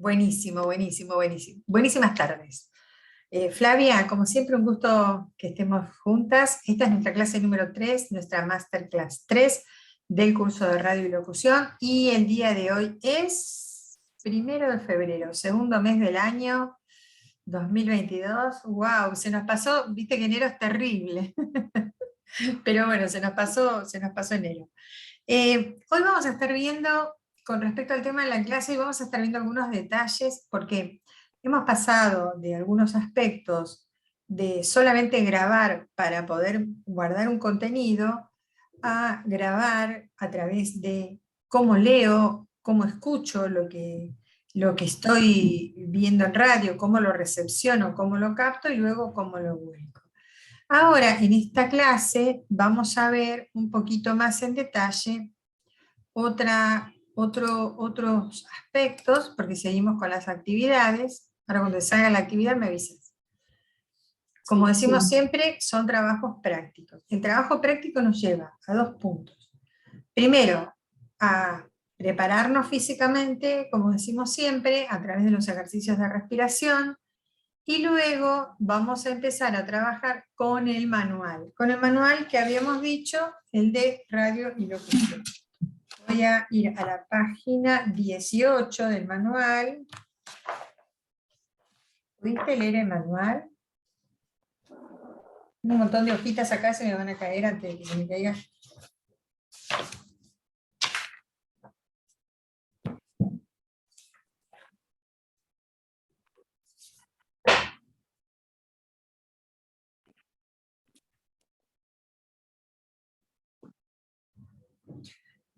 Buenísimo, buenísimo, buenísimo. Buenísimas tardes. Flavia, como siempre, un gusto que estemos juntas. Esta es nuestra clase número 3, nuestra Masterclass 3 del curso de radio y locución. Y el día de hoy es 1 de febrero, segundo mes del año 2022. ¡Wow! Se nos pasó, viste que enero es terrible. Pero bueno, se nos pasó enero. Hoy vamos a estar viendo, con respecto al tema de la clase, vamos a estar viendo algunos detalles, porque hemos pasado de algunos aspectos de solamente grabar para poder guardar un contenido, a grabar a través de cómo leo, cómo escucho lo que estoy viendo en radio, cómo lo recepciono, cómo lo capto y luego cómo lo vuelco. Ahora, en esta clase vamos a ver un poquito más en detalle otros aspectos, porque seguimos con las actividades. Ahora cuando salga la actividad me avisas. Como decimos siempre, son trabajos prácticos. El trabajo práctico nos lleva a 2 puntos. Primero, a prepararnos físicamente, como decimos siempre, a través de los ejercicios de respiración, y luego vamos a empezar a trabajar con el manual que habíamos dicho, el de radio y locución. Voy a ir a la página 18 del manual. ¿Pudiste leer el manual? Un montón de hojitas acá se me van a caer antes de que se me caiga.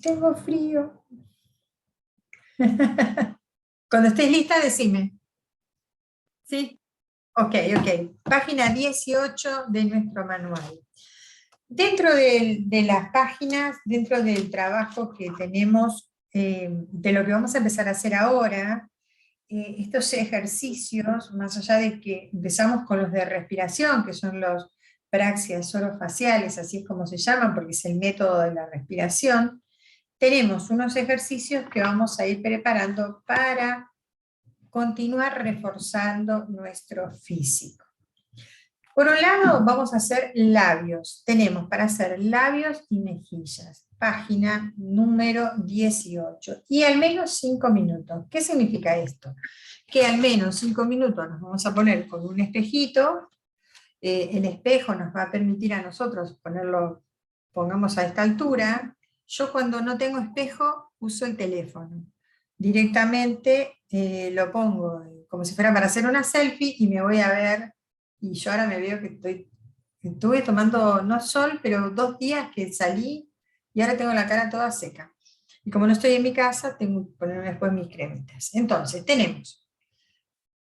Tengo frío. Cuando estés lista, decime. ¿Sí? Ok. Página 18 de nuestro manual. Dentro de las páginas, dentro del trabajo que tenemos, de lo que vamos a empezar a hacer ahora, estos ejercicios, más allá de que empezamos con los de respiración, que son los praxias orofaciales, así es como se llaman, porque es el método de la respiración, tenemos unos ejercicios que vamos a ir preparando para continuar reforzando nuestro físico. Por un lado vamos a hacer labios. Tenemos para hacer labios y mejillas. Página número 18. Y al menos 5 minutos. ¿Qué significa esto? Que al menos 5 minutos nos vamos a poner con un espejito. El espejo nos va a permitir a nosotros ponerlo, pongamos a esta altura. Yo cuando no tengo espejo uso el teléfono. Directamente lo pongo como si fuera para hacer una selfie y me voy a ver. Y yo ahora me veo que estuve tomando, no sol, pero 2 días que salí y ahora tengo la cara toda seca. Y como no estoy en mi casa, tengo que ponerme después mis cremitas. Entonces, tenemos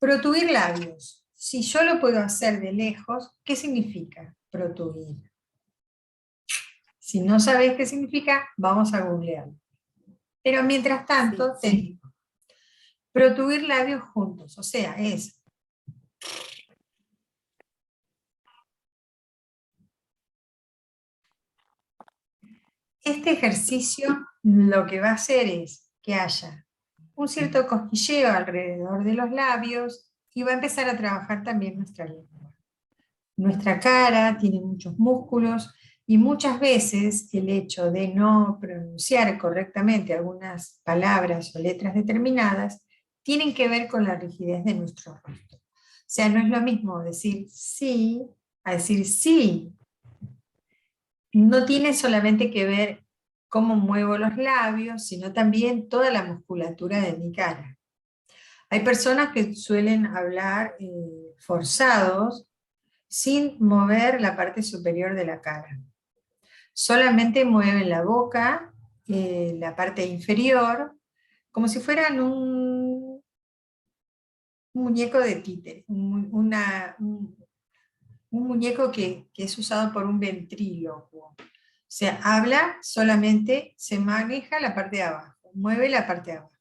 protuir labios. Si yo lo puedo hacer de lejos, ¿qué significa protuir? Si no sabes qué significa, vamos a googlearlo. Pero mientras tanto, tenemos protuir labios juntos, o sea, es este ejercicio lo que va a hacer es que haya un cierto cosquilleo alrededor de los labios y va a empezar a trabajar también nuestra lengua. Nuestra cara tiene muchos músculos y muchas veces el hecho de no pronunciar correctamente algunas palabras o letras determinadas tienen que ver con la rigidez de nuestro rostro. O sea, no es lo mismo decir sí a decir sí. No tiene solamente que ver cómo muevo los labios, sino también toda la musculatura de mi cara. Hay personas que suelen hablar forzados sin mover la parte superior de la cara. Solamente mueven la boca, la parte inferior, como si fueran un muñeco de títere, un muñeco que es usado por un ventrílocuo. O sea, habla solamente, se maneja la parte de abajo, mueve la parte de abajo.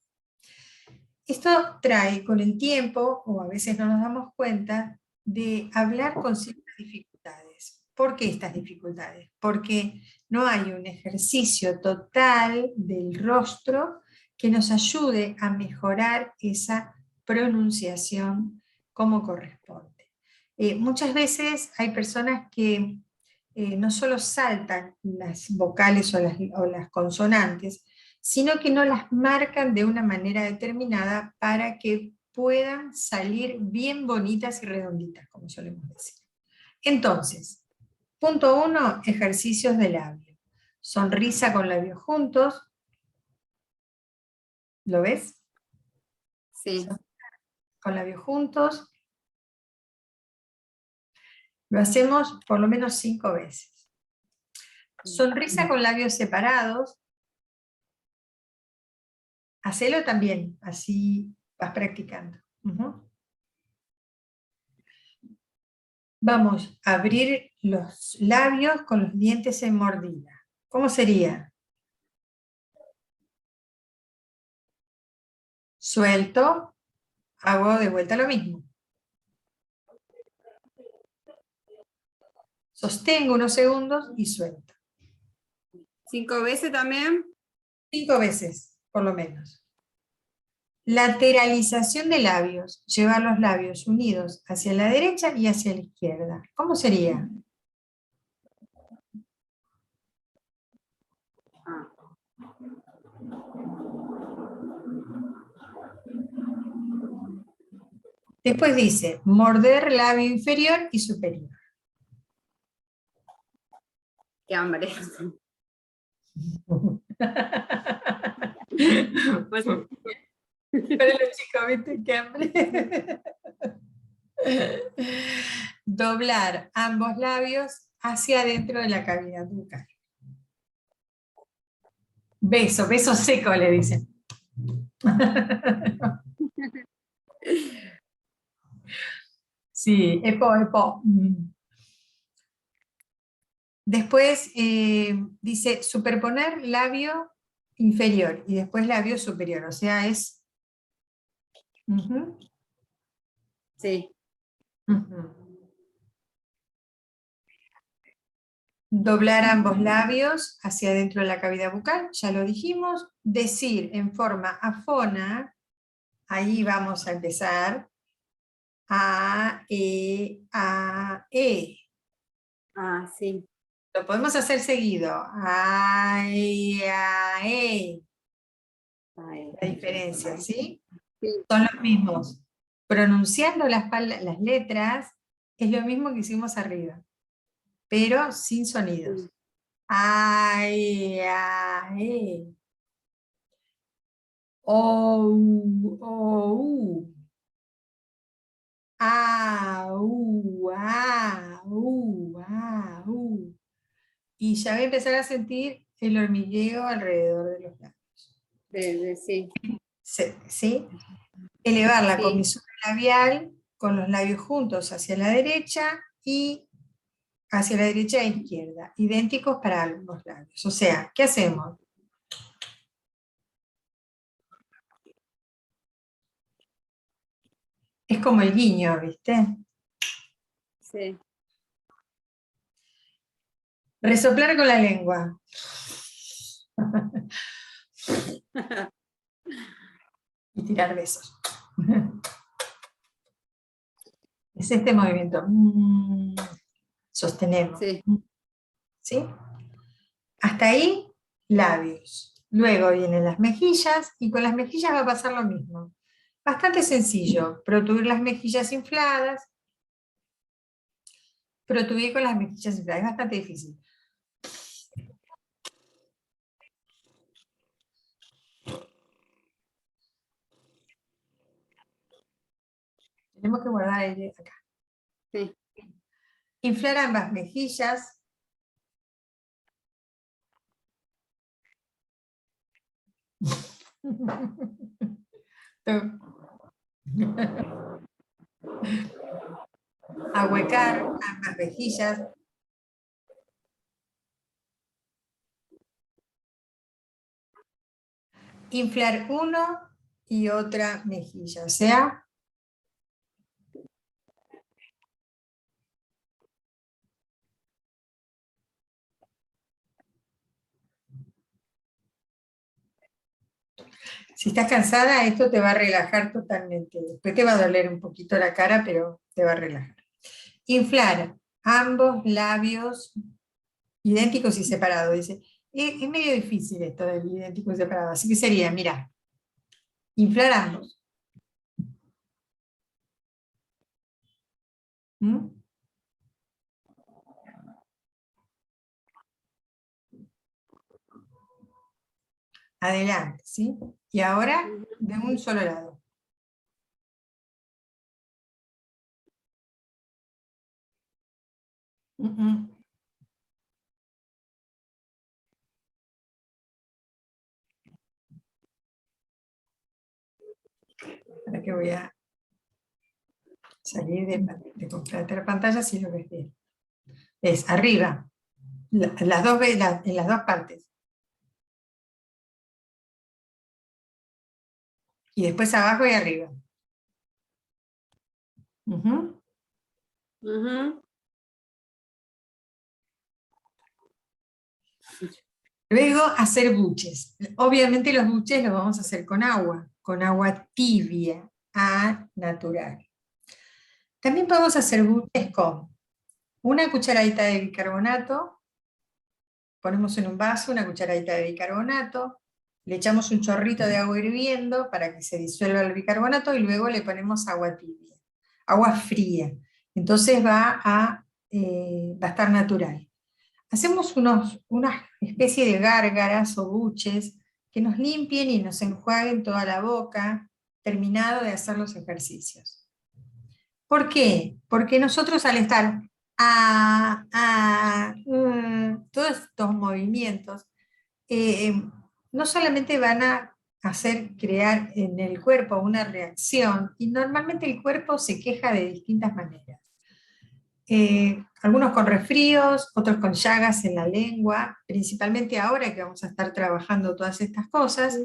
Esto trae con el tiempo, o a veces no nos damos cuenta, de hablar con ciertas dificultades. ¿Por qué estas dificultades? Porque no hay un ejercicio total del rostro que nos ayude a mejorar esa pronunciación como corresponde. Muchas veces hay personas que no solo saltan las vocales o las consonantes, sino que no las marcan de una manera determinada para que puedan salir bien bonitas y redonditas, como solemos decir. Entonces, punto 1, ejercicios de labio. Sonrisa con labios juntos. ¿Lo ves? Sí. Con labios juntos. Lo hacemos por lo menos 5 veces. Sonrisa con labios separados. Hacelo también, así vas practicando. Vamos a abrir los labios con los dientes en mordida. ¿Cómo sería? Suelto, hago de vuelta lo mismo. Sostengo unos segundos y suelto. 5 veces también. 5 veces, por lo menos. Lateralización de labios. Llevar los labios unidos hacia la derecha y hacia la izquierda. ¿Cómo sería? Después dice, morder labio inferior y superior. Qué hambre. Para los chicos, ¿viste? Qué hambre. Doblar ambos labios hacia adentro de la cavidad bucal. Beso, beso seco le dicen. Sí, epo, epo. Después dice superponer labio inferior y después labio superior, o sea, es... Sí. Doblar ambos labios hacia adentro de la cavidad bucal, ya lo dijimos. Decir en forma afona, ahí vamos a empezar. A, E. Ah, sí. Lo podemos hacer seguido. A, E. La diferencia, ¿sí? Sí. Son los mismos. Pronunciando las letras es lo mismo que hicimos arriba, pero sin sonidos. A, E. O, U. A, U, A, U, A, U. Y ya voy a empezar a sentir el hormigueo alrededor de los labios. Sí. ¿Sí? Elevar la Sí. comisura labial con los labios juntos hacia la derecha y hacia la derecha e izquierda, idénticos para ambos labios. O sea, ¿qué hacemos? Es como el guiño, ¿viste? Sí. Resoplar con la lengua. Y tirar besos. Es este movimiento. Sostenemos. Sí. ¿Sí? Hasta ahí, labios. Luego vienen las mejillas y con las mejillas va a pasar lo mismo. Bastante sencillo. Protubir las mejillas infladas. Protubir con las mejillas infladas. Es bastante difícil. Tenemos que guardar aire acá. Sí. Inflar ambas mejillas. Ahuecar ambas mejillas. Inflar uno y otra mejilla. O sea, Si estás cansada, esto te va a relajar totalmente. Después te va a doler un poquito la cara, pero te va a relajar. Inflar ambos labios idénticos y separados. Dice, es medio difícil esto del idéntico y separado. Así que sería, mira, inflar ambos. ¿Mm? Adelante, ¿sí? Y ahora de un solo lado. Ahora que voy a salir de compartir pantalla si lo ves bien. Es arriba, en las dos partes. Y después abajo y arriba. Ujú. Ujú. Luego hacer buches. Obviamente los buches los vamos a hacer con agua tibia, a natural. También podemos hacer buches con una cucharadita de bicarbonato, ponemos en un vaso una cucharadita de bicarbonato, le echamos un chorrito de agua hirviendo para que se disuelva el bicarbonato y luego le ponemos agua tibia, agua fría. Entonces va a estar natural. Hacemos una especie de gárgaras o buches que nos limpien y nos enjuaguen toda la boca, terminado de hacer los ejercicios. ¿Por qué? Porque nosotros al estar todos estos movimientos, no solamente van a hacer crear en el cuerpo una reacción, y normalmente el cuerpo se queja de distintas maneras. Algunos con resfríos, otros con llagas en la lengua, principalmente ahora que vamos a estar trabajando todas estas cosas,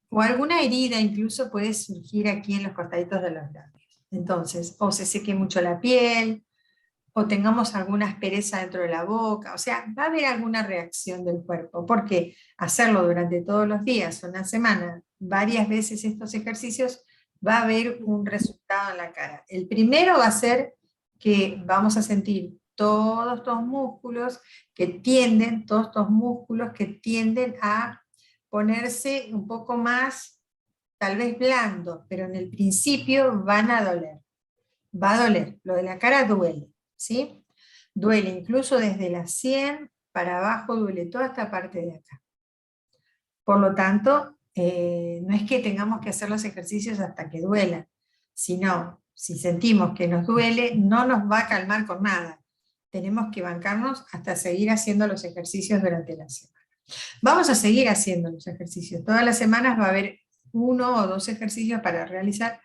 o alguna herida incluso puede surgir aquí en los costaditos de los labios. Entonces, o se seque mucho la piel, o tengamos alguna aspereza dentro de la boca, o sea, va a haber alguna reacción del cuerpo, porque hacerlo durante todos los días, una semana, varias veces estos ejercicios, va a haber un resultado en la cara. El primero va a ser que vamos a sentir todos estos músculos que tienden a ponerse un poco más, tal vez blandos, pero en el principio van a doler. Va a doler, lo de la cara duele, ¿sí? Duele incluso desde la sien para abajo, duele toda esta parte de acá. Por lo tanto, no es que tengamos que hacer los ejercicios hasta que duelan, sino si sentimos que nos duele, no nos va a calmar con nada. Tenemos que bancarnos hasta seguir haciendo los ejercicios durante la semana. Vamos a seguir haciendo los ejercicios. Todas las semanas va a haber 1 o 2 ejercicios para realizar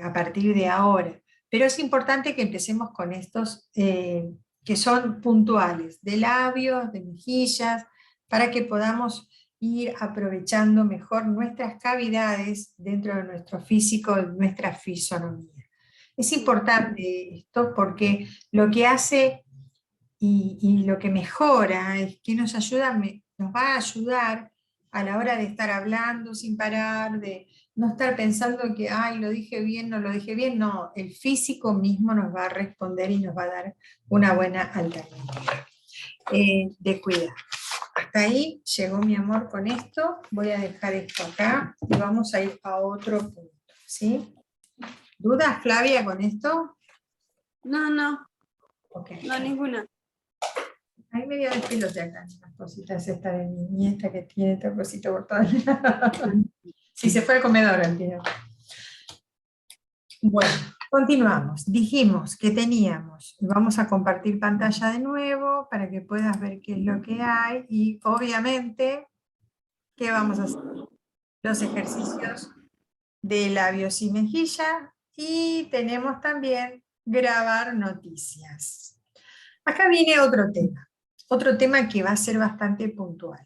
a partir de ahora. Pero es importante que empecemos con estos que son puntuales, de labios, de mejillas, para que podamos ir aprovechando mejor nuestras cavidades dentro de nuestro físico, nuestra fisonomía. Es importante esto porque lo que hace y lo que mejora es que nos va a ayudar a la hora de estar hablando sin parar, de no estar pensando que, ay, lo dije bien, no lo dije bien. No, el físico mismo nos va a responder y nos va a dar una buena alternativa de cuidado. Hasta ahí llegó mi amor con esto. Voy a dejar esto acá y vamos a ir a otro punto, ¿sí? ¿Dudas, Flavia, con esto? No, Okay. no, ninguna. Ahí me voy a despelote acá, las cositas esta de mi nieta que tiene todo cosito por todas lados. Sí, se fue al comedor al tiro. Bueno, continuamos. Dijimos que teníamos, vamos a compartir pantalla de nuevo para que puedas ver qué es lo que hay y obviamente, ¿qué vamos a hacer? Los ejercicios de labios y mejilla y tenemos también grabar noticias. Acá viene otro tema que va a ser bastante puntual.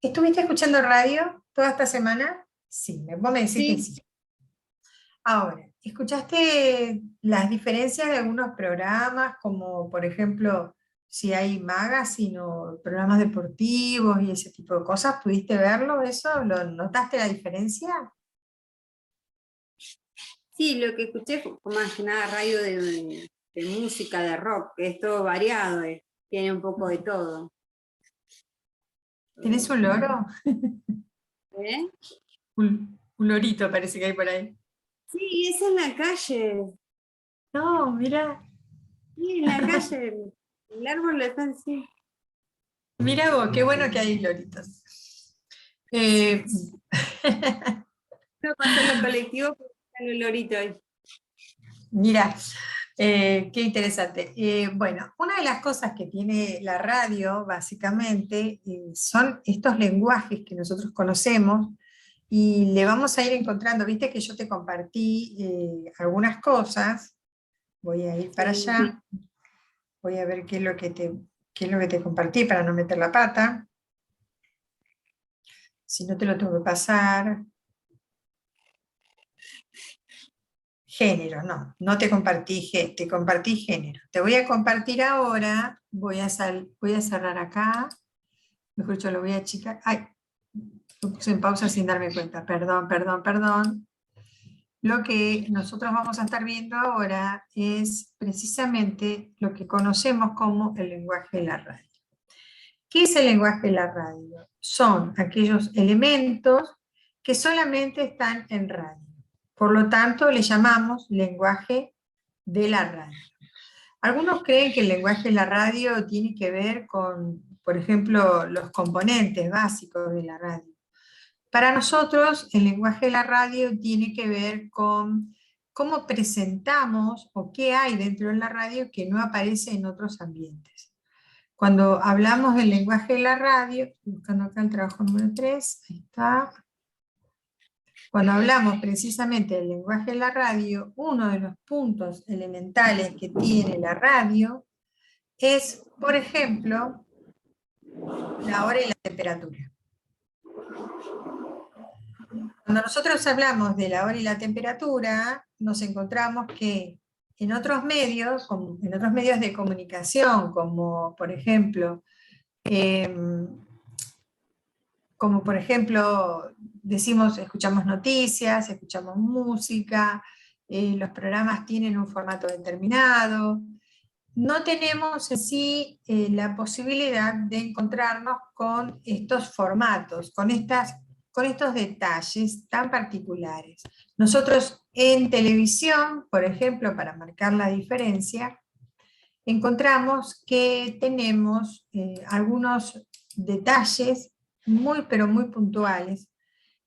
¿Estuviste escuchando radio toda esta semana? Sí, vos me decís que Sí, sí. Ahora, ¿escuchaste las diferencias de algunos programas, como por ejemplo si hay magazine o programas deportivos y ese tipo de cosas, ¿pudiste verlo eso? ¿Lo notaste la diferencia? Sí, lo que escuché fue más que nada radio de música, de rock, que es todo variado, tiene un poco de todo. ¿Tenés un loro? ¿Eh? Un lorito parece que hay por ahí. Sí, es en la calle. No, mira, Sí, en la calle. El árbol está así. mira vos, qué bueno que hay loritos. Eh, No pasó en los colectivos porque está el olorito ahí. Mira, qué interesante. Bueno, una de las cosas que tiene la radio, básicamente, son estos lenguajes que nosotros conocemos y le vamos a ir encontrando. Viste que yo te compartí algunas cosas. Voy a ir para Sí. allá. Voy a ver qué es lo que te compartí para no meter la pata. Si no te lo tengo que pasar. Género, no, no te compartí, te compartí género. Te voy a compartir ahora, voy a cerrar acá, mejor yo lo voy a achicar. Ay, lo puse en pausa sin darme cuenta, perdón, perdón, perdón. Lo que nosotros vamos a estar viendo ahora es precisamente lo que conocemos como el lenguaje de la radio. ¿Qué es el lenguaje de la radio? Son aquellos elementos que solamente están en radio. Por lo tanto, le llamamos lenguaje de la radio. Algunos creen que el lenguaje de la radio tiene que ver con, por ejemplo, los componentes básicos de la radio. Para nosotros, el lenguaje de la radio tiene que ver con cómo presentamos o qué hay dentro de la radio que no aparece en otros ambientes. Cuando hablamos del lenguaje de la radio, estoy buscando acá el trabajo número 3, ahí está. Cuando hablamos precisamente del lenguaje de la radio, uno de los puntos elementales que tiene la radio es, por ejemplo, la hora y la temperatura. Cuando nosotros hablamos de la hora y la temperatura, nos encontramos que en otros medios, en otros medios de comunicación, como por ejemplo, decimos, escuchamos noticias, escuchamos música, los programas tienen un formato determinado. No tenemos en sí la posibilidad de encontrarnos con estos formatos, con estos detalles tan particulares. Nosotros en televisión, por ejemplo, para marcar la diferencia, encontramos que tenemos algunos detalles muy, pero muy puntuales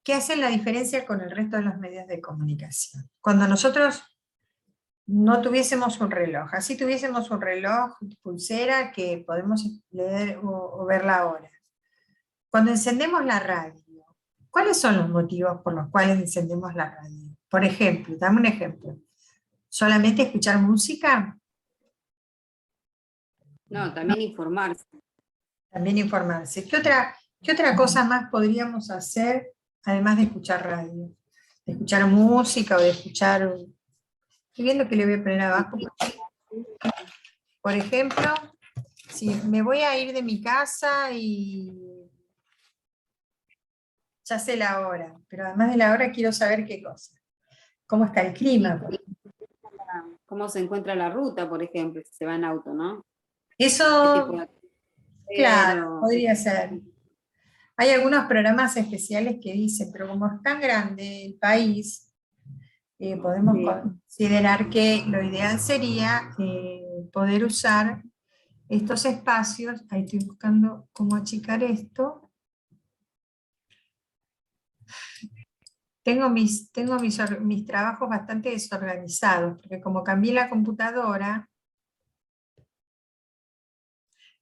que hacen la diferencia con el resto de los medios de comunicación. Cuando nosotros no tuviésemos un reloj, así tuviésemos un reloj, pulsera, que podemos leer o ver la hora. Cuando encendemos la radio, ¿cuáles son los motivos por los cuales encendemos la radio? Por ejemplo, dame un ejemplo. ¿Solamente escuchar música? No, también informarse. También informarse. ¿Qué otra cosa más podríamos hacer además de escuchar radio? De escuchar música o de escuchar... Estoy viendo que le voy a poner abajo. Por ejemplo, si me voy a ir de mi casa y ya sé la hora, pero además de la hora quiero saber qué cosa. ¿Cómo está el clima? ¿Cómo se encuentra la ruta, por ejemplo, si se va en auto, ¿no? ¿Qué tipo Eso, de claro, pero podría ser. Hay algunos programas especiales que dicen, pero como es tan grande el país, podemos sí. considerar que lo ideal sería poder usar estos espacios. Ahí estoy buscando cómo achicar esto. Tengo mis trabajos bastante desorganizados, porque como cambié la computadora,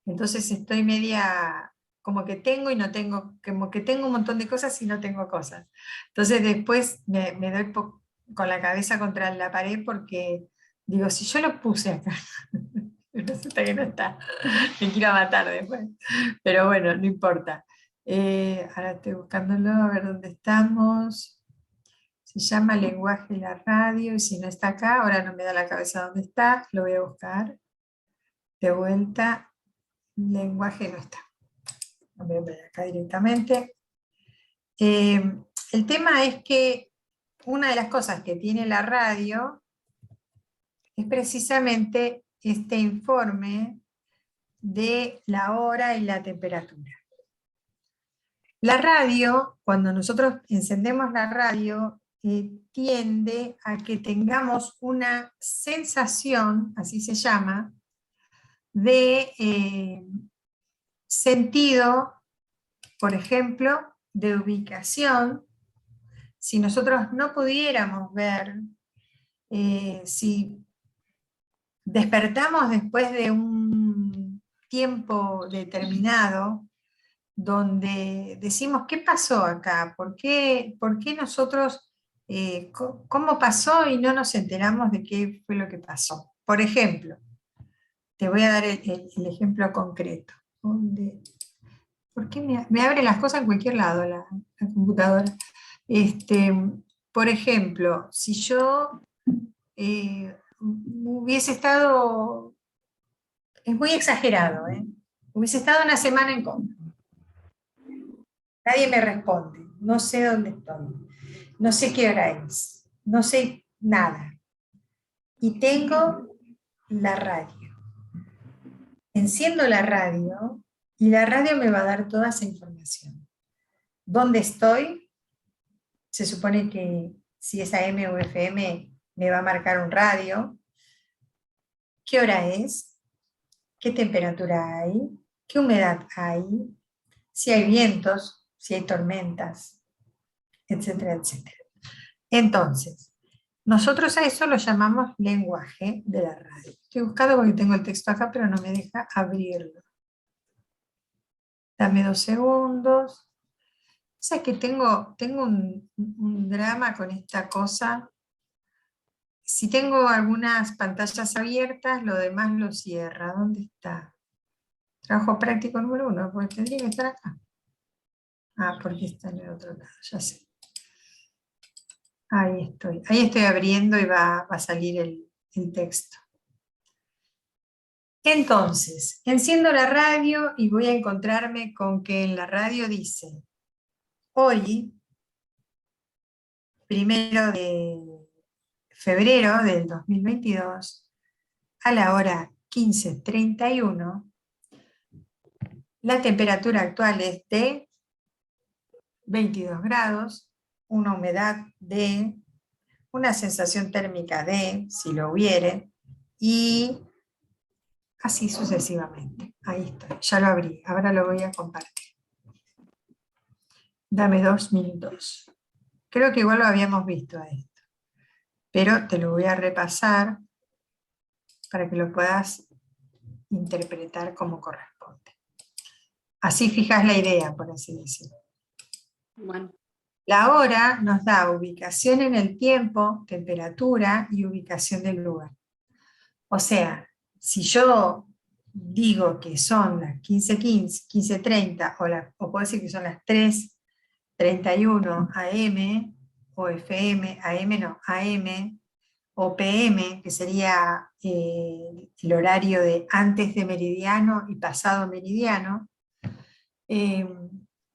entonces estoy media, como que tengo y no tengo, como que tengo un montón de cosas y no tengo cosas. Entonces después me doy con la cabeza contra la pared porque digo, si yo lo puse acá, resulta que no está, me quiero matar después. Pero bueno, no importa. Ahora estoy buscándolo, a ver dónde estamos. Se llama lenguaje de la radio, y si no está acá, ahora no me da la cabeza dónde está, lo voy a buscar. De vuelta. lenguaje no está. Voy a poner acá directamente. El tema es que una de las cosas que tiene la radio es precisamente este informe de la hora y la temperatura. La radio, cuando nosotros encendemos la radio, tiende a que tengamos una sensación, así se llama, de sentido, por ejemplo, de ubicación. Si nosotros no pudiéramos ver, si despertamos después de un tiempo determinado, donde decimos, ¿qué pasó acá? ¿Por qué nosotros, cómo pasó y no nos enteramos de qué fue lo que pasó? Por ejemplo, te voy a dar el ejemplo concreto. ¿Por qué me abre las cosas en cualquier lado la computadora? Por ejemplo, si yo hubiese estado, es muy exagerado, hubiese estado una semana en coma. Nadie me responde, no sé dónde estoy, no sé qué hora es, no sé nada. Y tengo la radio. Enciendo la radio y la radio me va a dar toda esa información. ¿Dónde estoy? Se supone que si es AM o FM me va a marcar un radio. ¿Qué hora es? ¿Qué temperatura hay? ¿Qué humedad hay? Si hay vientos, si hay tormentas, etcétera, etcétera. Entonces, nosotros a eso lo llamamos lenguaje de la radio. Estoy buscando porque tengo el texto acá, pero no me deja abrirlo. Dame 2 segundos. O sea que tengo un drama con esta cosa. Si tengo algunas pantallas abiertas, lo demás lo cierra. ¿Dónde está? Trabajo práctico número 1, porque tendría que estar acá. Ah, porque está en el otro lado, ya sé. Ahí estoy abriendo y va a salir el texto. Entonces, enciendo la radio y voy a encontrarme con que en la radio dice, hoy, 1 de febrero del 2022, a la hora 15:31, la temperatura actual es de 22 grados, una humedad de, una sensación térmica de, si lo hubiere, y así sucesivamente. Ahí está, ya lo abrí, ahora lo voy a compartir. Dame 2 minutos. Creo que igual lo habíamos visto a esto, pero te lo voy a repasar para que lo puedas interpretar como corresponde. Así fijas la idea, por así decirlo. Bueno. La hora nos da ubicación en el tiempo, temperatura y ubicación del lugar. O sea, si yo digo que son las 15:15, 15:30, o puedo decir que son las 3:31 AM, o FM, AM no, AM, o PM, que sería el horario de antes de meridiano y pasado meridiano,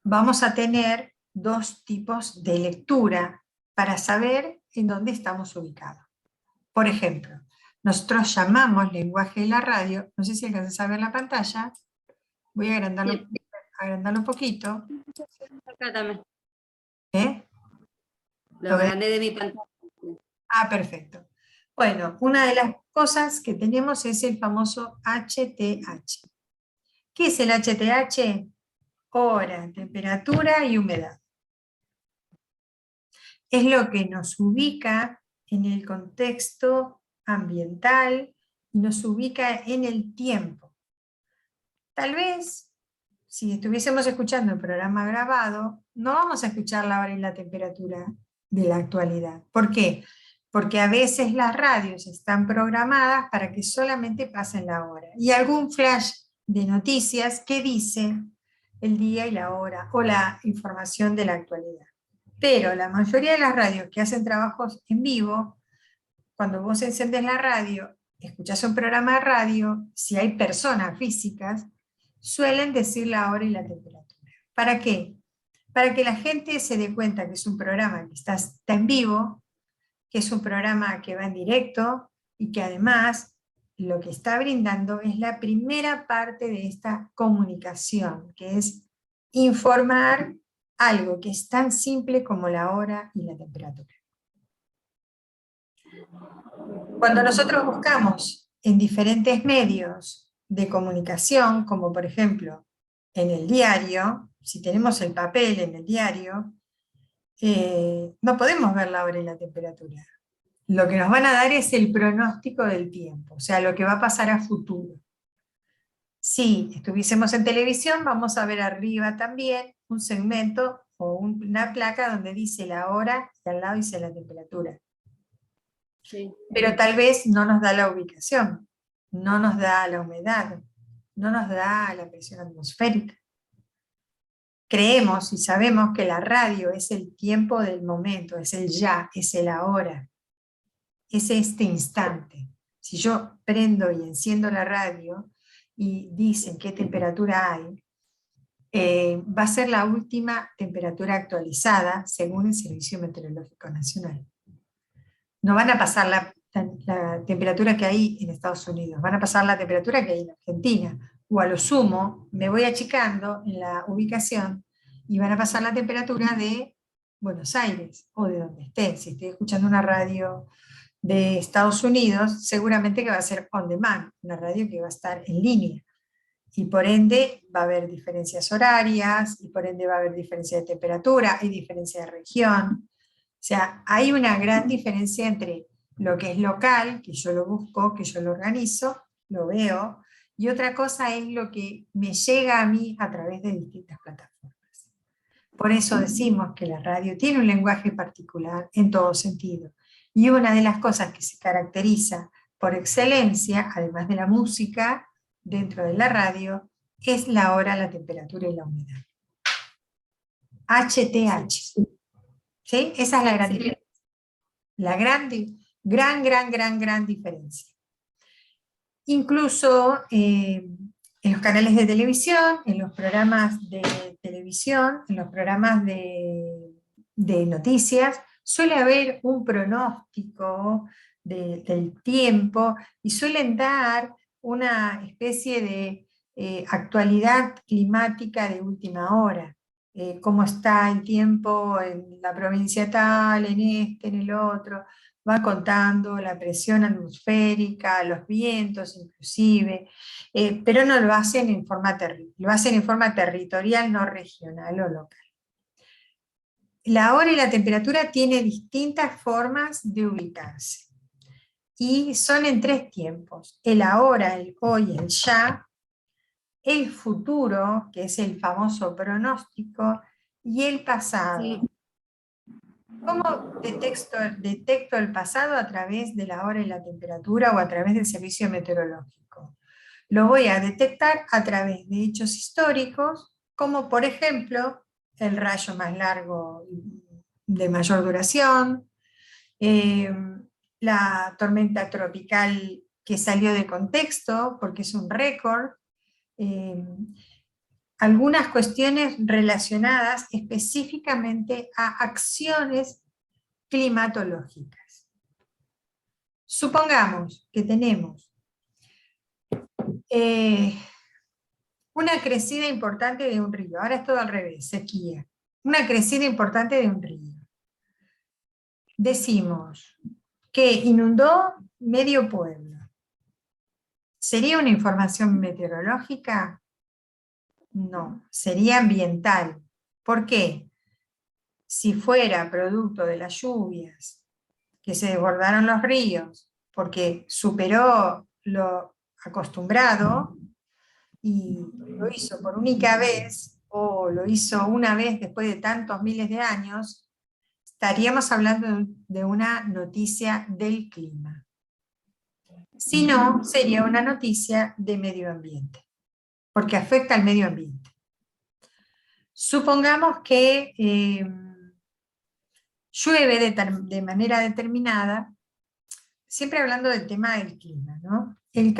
vamos a tener 2 tipos de lectura para saber en dónde estamos ubicados. Por ejemplo, nosotros llamamos lenguaje de la radio, no sé si alcanzas a ver la pantalla, voy a agrandarlo un poquito. Acá también. Lo ¿Lo ves? agrandé de mi pantalla. Ah, perfecto. Bueno, una de las cosas que tenemos es el famoso HTH. ¿Qué es el HTH? Hora, temperatura y humedad. Es lo que nos ubica en el contexto ambiental y nos ubica en el tiempo. Tal vez, si estuviésemos escuchando el programa grabado, no vamos a escuchar la hora y la temperatura de la actualidad. ¿Por qué? Porque a veces las radios están programadas para que solamente pasen la hora. Y algún flash de noticias que dice el día y la hora, o la información de la actualidad. Pero la mayoría de las radios que hacen trabajos en vivo, cuando vos encendés la radio, escuchás un programa de radio, si hay personas físicas, suelen decir la hora y la temperatura. ¿Para qué? Para que la gente se dé cuenta que es un programa que está en vivo, que es un programa que va en directo y que además lo que está brindando es la primera parte de esta comunicación, que es informar algo que es tan simple como la hora y la temperatura. Cuando nosotros buscamos en diferentes medios de comunicación, como por ejemplo en el diario, si tenemos el papel en el diario, no podemos ver la hora y la temperatura. Lo que nos van a dar es el pronóstico del tiempo, o sea, lo que va a pasar a futuro. Si estuviésemos en televisión, vamos a ver arriba también un segmento o una placa donde dice la hora y al lado dice la temperatura. Sí. Pero tal vez no nos da la ubicación, no nos da la humedad, no nos da la presión atmosférica. Creemos y sabemos que la radio es el tiempo del momento, es el ya, es el ahora, es este instante. Si yo prendo y enciendo la radio y dicen qué temperatura hay, va a ser la última temperatura actualizada según el Servicio Meteorológico Nacional. No van a pasar la temperatura que hay en Estados Unidos, van a pasar la temperatura que hay en Argentina, o a lo sumo me voy achicando en la ubicación y van a pasar la temperatura de Buenos Aires o de donde esté. Si estoy escuchando una radio de Estados Unidos, seguramente que va a ser on demand, una radio que va a estar en línea. Y por ende va a haber diferencias horarias, y por ende va a haber diferencia de temperatura, hay diferencia de región. O sea, hay una gran diferencia entre lo que es local, que yo lo busco, que yo lo organizo, lo veo, y otra cosa es lo que me llega a mí a través de distintas plataformas. Por eso decimos que la radio tiene un lenguaje particular en todo sentido. Y una de las cosas que se caracteriza por excelencia, además de la música, dentro de la radio, es la hora, la temperatura y la humedad. HTH. ¿Sí? Esa es la gran diferencia. La gran diferencia. Incluso en los canales de televisión, en los programas de televisión, en los programas de noticias, suele haber un pronóstico del tiempo y suelen dar una especie de actualidad climática de última hora. Cómo está el tiempo en la provincia tal, en este, en el otro, va contando la presión atmosférica, los vientos inclusive, pero no lo hacen en forma lo hacen en forma territorial, no regional o local. La hora y la temperatura tienen distintas formas de ubicarse, y son en 3 tiempos: el ahora, el hoy, el ya, el futuro, que es el famoso pronóstico, y el pasado. Sí. ¿Cómo detecto el pasado? A través de la hora y la temperatura o a través del servicio meteorológico. Lo voy a detectar a través de hechos históricos, como por ejemplo el rayo más largo de mayor duración, la tormenta tropical que salió de contexto porque es un récord, algunas cuestiones relacionadas específicamente a acciones climatológicas. Supongamos que tenemos una crecida importante de un río, ahora es todo al revés, sequía, una crecida importante de un río. Decimos que inundó medio pueblo. ¿Sería una información meteorológica? No, sería ambiental. ¿Por qué? Si fuera producto de las lluvias, que se desbordaron los ríos, porque superó lo acostumbrado y lo hizo por única vez, o lo hizo una vez después de tantos miles de años, estaríamos hablando de una noticia del clima. Si no, sería una noticia de medio ambiente, porque afecta al medio ambiente. Supongamos que llueve de manera determinada, siempre hablando del tema del clima, ¿no? El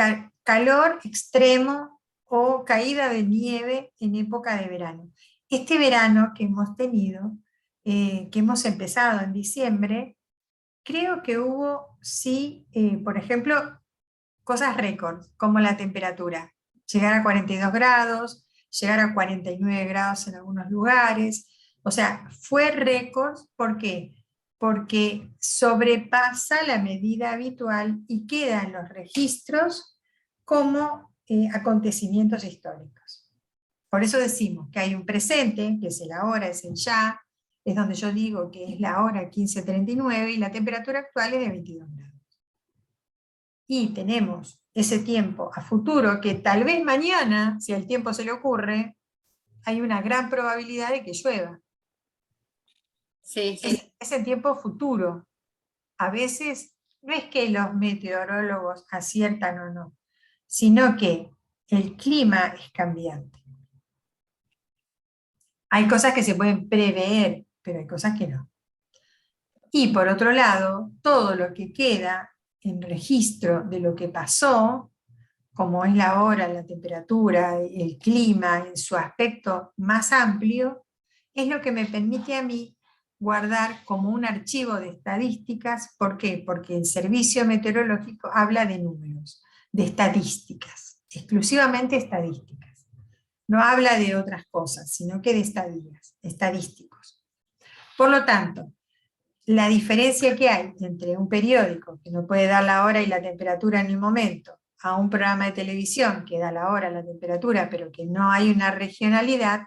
calor extremo o caída de nieve en época de verano. Este verano que hemos tenido, que hemos empezado en diciembre, creo que hubo, sí, por ejemplo, cosas récord, como la temperatura. Llegar a 42 grados, llegar a 49 grados en algunos lugares. O sea, fue récord, ¿por qué? Porque sobrepasa la medida habitual y quedan los registros como acontecimientos históricos. Por eso decimos que hay un presente, que es el ahora, es el ya, es donde yo digo que es la hora 15:39 y la temperatura actual es de 22 grados. Y tenemos ese tiempo a futuro que tal vez mañana, si el tiempo se le ocurre, hay una gran probabilidad de que llueva. Sí, sí. Es el tiempo futuro. A veces no es que los meteorólogos aciertan o no, sino que el clima es cambiante. Hay cosas que se pueden prever, pero hay cosas que no. Y por otro lado, todo lo que queda en registro de lo que pasó, como es la hora, la temperatura, el clima en su aspecto más amplio, es lo que me permite a mí guardar como un archivo de estadísticas. ¿Por qué? Porque el servicio meteorológico habla de números, de estadísticas, exclusivamente estadísticas. No habla de otras cosas, sino que de estadísticos. Por lo tanto, la diferencia que hay entre un periódico que no puede dar la hora y la temperatura en el momento, a un programa de televisión que da la hora, la temperatura, pero que no hay una regionalidad,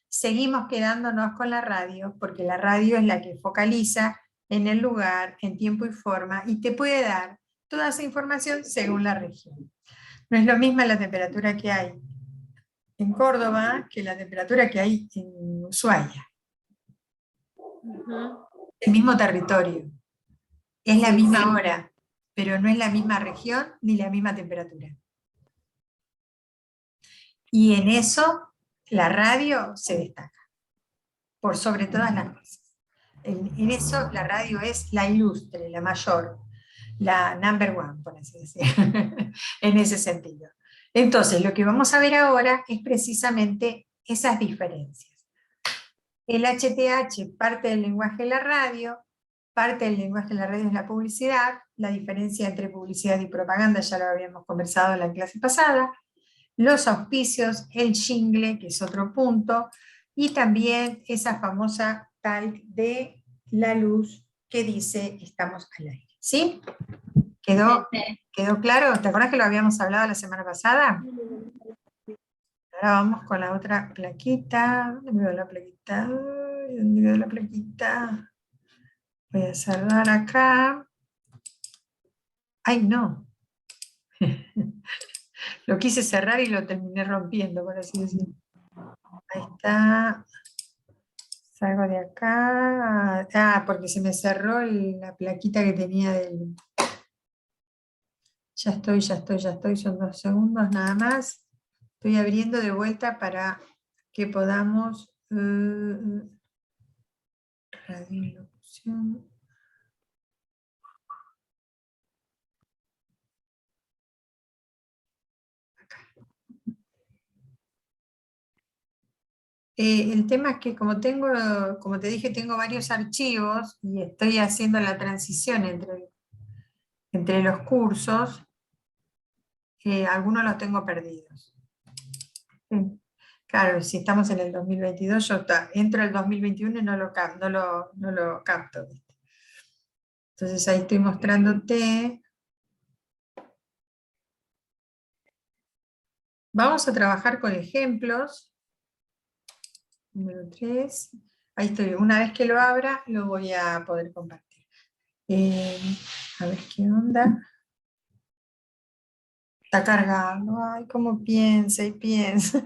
seguimos quedándonos con la radio, porque la radio es la que focaliza en el lugar, en tiempo y forma, y te puede dar toda esa información según la región. No es lo mismo la temperatura que hay en Córdoba que la temperatura que hay en Ushuaia. El mismo territorio. Es la misma hora, pero no es la misma región ni la misma temperatura. Y en eso la radio se destaca, por sobre todas las cosas. En eso la radio es la ilustre, la mayor, la number one, por así decir, en ese sentido. Entonces, lo que vamos a ver ahora es precisamente esas diferencias. El HTH parte del lenguaje de la radio, parte del lenguaje de la radio es la publicidad, la diferencia entre publicidad y propaganda ya lo habíamos conversado en la clase pasada, los auspicios, el jingle, que es otro punto, y también esa famosa talk de la luz que dice estamos al aire. ¿Sí? ¿Quedó claro? ¿Te acuerdas que lo habíamos hablado la semana pasada? Ahora vamos con la otra plaquita. ¿Dónde quedó la plaquita? ¿Dónde quedó la plaquita? Voy a cerrar acá. ¡Ay, no! Lo quise cerrar y lo terminé rompiendo, por así decirlo. Ahí está. Salgo de acá. Ah, porque se me cerró la plaquita que tenía del... Ya estoy. Son 2 segundos nada más. Estoy abriendo de vuelta para que podamos... radiolocución. El tema es que como te dije, tengo varios archivos y estoy haciendo la transición entre los cursos, algunos los tengo perdidos. Sí. Claro, si estamos en el 2022, yo entro el 2021 y no lo capto. ¿Viste? Entonces ahí estoy mostrándote. Vamos a trabajar con ejemplos. Número 3. Ahí estoy. Una vez que lo abra, lo voy a poder compartir. A ver qué onda. Está cargando. Ay, cómo piensa y piensa.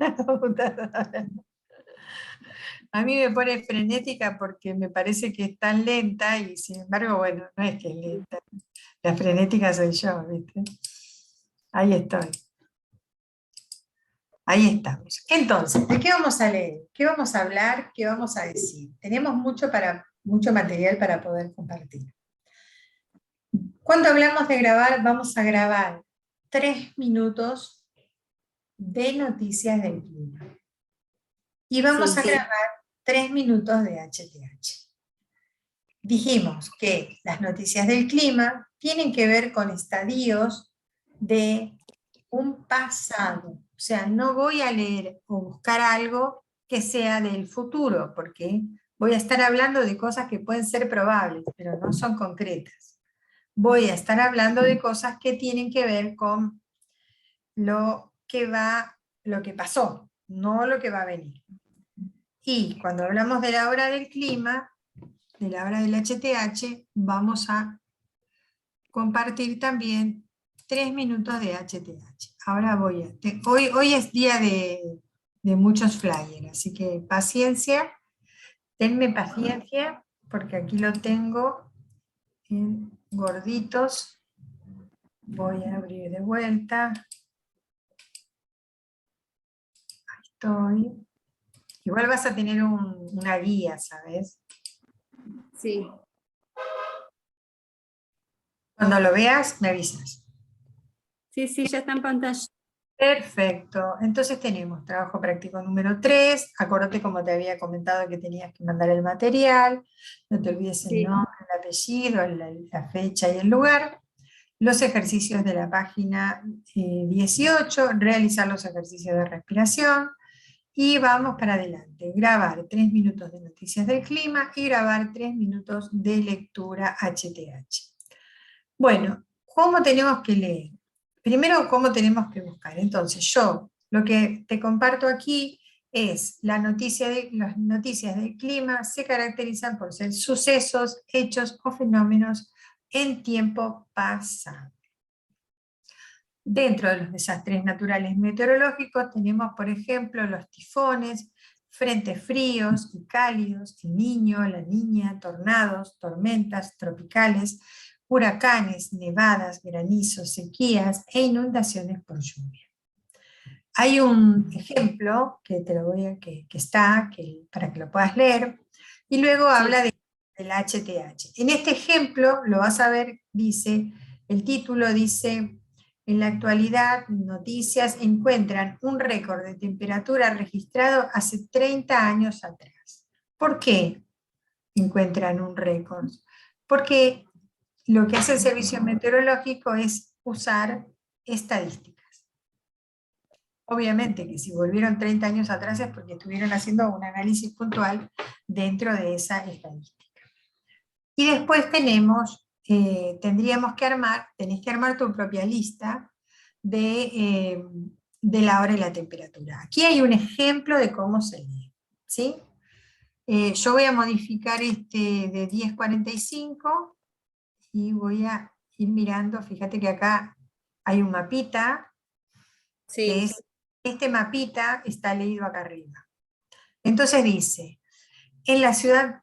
A mí me pone frenética porque me parece que es tan lenta y sin embargo, bueno, no es que es lenta. La frenética soy yo, ¿viste? Ahí estoy. Ahí estamos. Entonces, ¿de qué vamos a leer? ¿Qué vamos a hablar? ¿Qué vamos a decir? Tenemos mucho material para poder compartir. Cuando hablamos de grabar, vamos a grabar 3 minutos de noticias del clima. Y vamos Sí, a sí. grabar 3 minutos de HTH. Dijimos que las noticias del clima tienen que ver con estadios de un pasado. O sea, no voy a leer o buscar algo que sea del futuro, porque voy a estar hablando de cosas que pueden ser probables, pero no son concretas. Voy a estar hablando de cosas que tienen que ver con lo que pasó, no lo que va a venir. Y cuando hablamos de la hora del clima, de la hora del HTH, vamos a compartir también 3 minutos de HTH. Ahora hoy es día de muchos flyers, así que paciencia, tenme paciencia, porque aquí lo tengo en gorditos. Voy a abrir de vuelta. Ahí estoy. Igual vas a tener una guía, ¿sabes? Sí. Cuando lo veas, me avisas. Sí, sí, ya está en pantalla. Perfecto, entonces tenemos trabajo práctico número 3, acordate como te había comentado que tenías que mandar el material, no te olvides el Sí. nombre, el apellido, la fecha y el lugar, los ejercicios de la página 18, realizar los ejercicios de respiración y vamos para adelante, grabar 3 minutos de noticias del clima y grabar 3 minutos de lectura HTH. Bueno, ¿cómo tenemos que leer? Primero, ¿cómo tenemos que buscar? Entonces, yo lo que te comparto aquí es las noticias del clima se caracterizan por ser sucesos, hechos o fenómenos en tiempo pasado. Dentro de los desastres naturales meteorológicos tenemos, por ejemplo, los tifones, frentes fríos y cálidos, el Niño, la Niña, tornados, tormentas tropicales, huracanes, nevadas, granizos, sequías e inundaciones por lluvia. Hay un ejemplo que te lo voy a, que está, para que lo puedas leer, y luego habla del HTH. En este ejemplo, lo vas a ver, dice, el título dice, en la actualidad, noticias encuentran un récord de temperatura registrado hace 30 años atrás. ¿Por qué encuentran un récord? Porque lo que hace el servicio meteorológico es usar estadísticas. Obviamente que si volvieron 30 años atrás es porque estuvieron haciendo un análisis puntual dentro de esa estadística. Y después tenemos, tenés que armar tu propia lista de la hora y la temperatura. Aquí hay un ejemplo de cómo se lee, ¿sí? Yo voy a modificar este de 10:45 y voy a ir mirando, fíjate que acá hay un mapita, que Sí. es, este mapita está leído acá arriba. Entonces dice, en Ciudad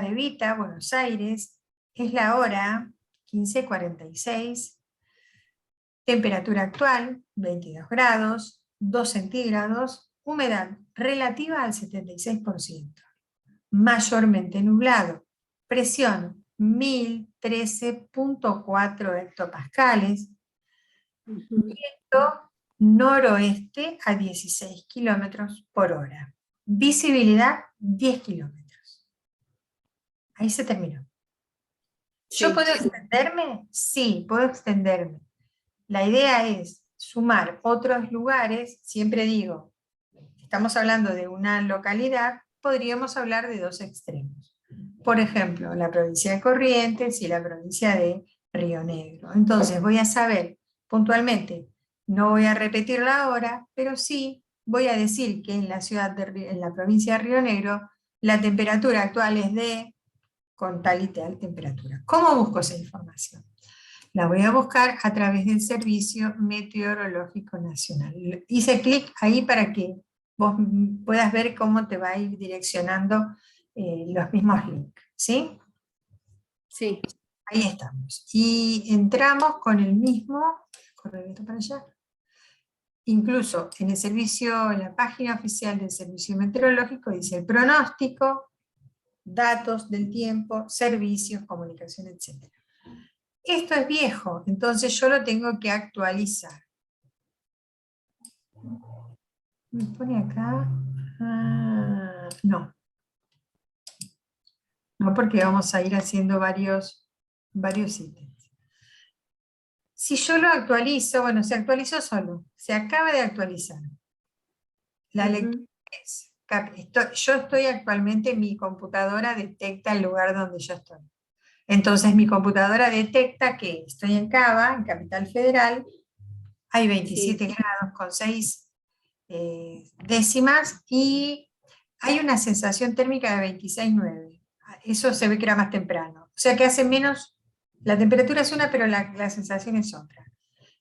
Evita, Buenos Aires, es la hora 15:46, temperatura actual 22 grados, 2 centígrados, humedad relativa al 76%, mayormente nublado, presión 1013.4 hectopascales, viento noroeste a 16 kilómetros por hora, visibilidad 10 kilómetros. Ahí se terminó. ¿Yo puedo extenderme? Sí, puedo extenderme. La idea es sumar otros lugares, siempre digo, estamos hablando de una localidad, podríamos hablar de 2 extremos. Por ejemplo, la provincia de Corrientes y la provincia de Río Negro. Entonces voy a saber puntualmente, no voy a repetir la hora, pero sí voy a decir que en la provincia de Río Negro la temperatura actual es de con tal y tal temperatura. ¿Cómo busco esa información? La voy a buscar a través del Servicio Meteorológico Nacional. Hice clic ahí para que vos puedas ver cómo te va a ir direccionando los mismos links, ¿sí? Sí. Ahí estamos. Y entramos con el mismo, correr esto para allá. Incluso en el servicio, en la página oficial del Servicio Meteorológico dice el pronóstico, datos del tiempo, servicios, comunicación, etc. Esto es viejo, entonces yo lo tengo que actualizar. Me pone acá. No. No, porque vamos a ir haciendo varios ítems. Si yo lo actualizo, bueno, se actualizó solo, se acaba de actualizar. La lectura es, yo estoy actualmente, mi computadora detecta el lugar donde yo estoy. Entonces mi computadora detecta que estoy en Cava, en Capital Federal, hay 27 grados con 6 décimas y hay una sensación térmica de 26,9. Eso se ve que era más temprano. O sea que hace menos, la temperatura es una, pero la sensación es otra.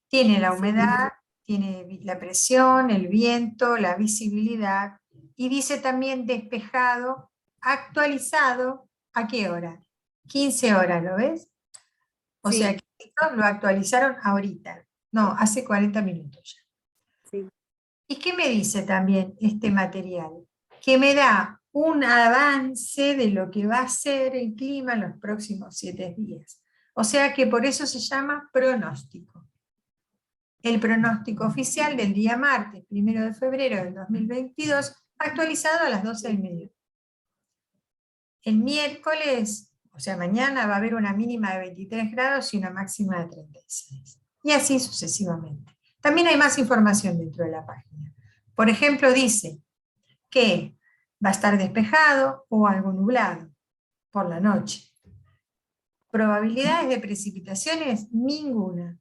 Tiene la humedad, tiene la presión, el viento, la visibilidad, y dice también despejado, actualizado, ¿a qué hora? 15 horas, ¿lo ves? O sea que esto lo actualizaron ahorita, no, hace 40 minutos ya. Sí. ¿Y qué me dice también este material? Que me da un avance de lo que va a ser el clima en los próximos 7 días. O sea que por eso se llama pronóstico. El pronóstico oficial del día martes, 1 de febrero del 2022, actualizado a las 12 del mediodía. El miércoles, o sea, mañana va a haber una mínima de 23 grados y una máxima de 36. Y así sucesivamente. También hay más información dentro de la página. Por ejemplo, dice que va a estar despejado o algo nublado por la noche. Probabilidades de precipitaciones, ninguna.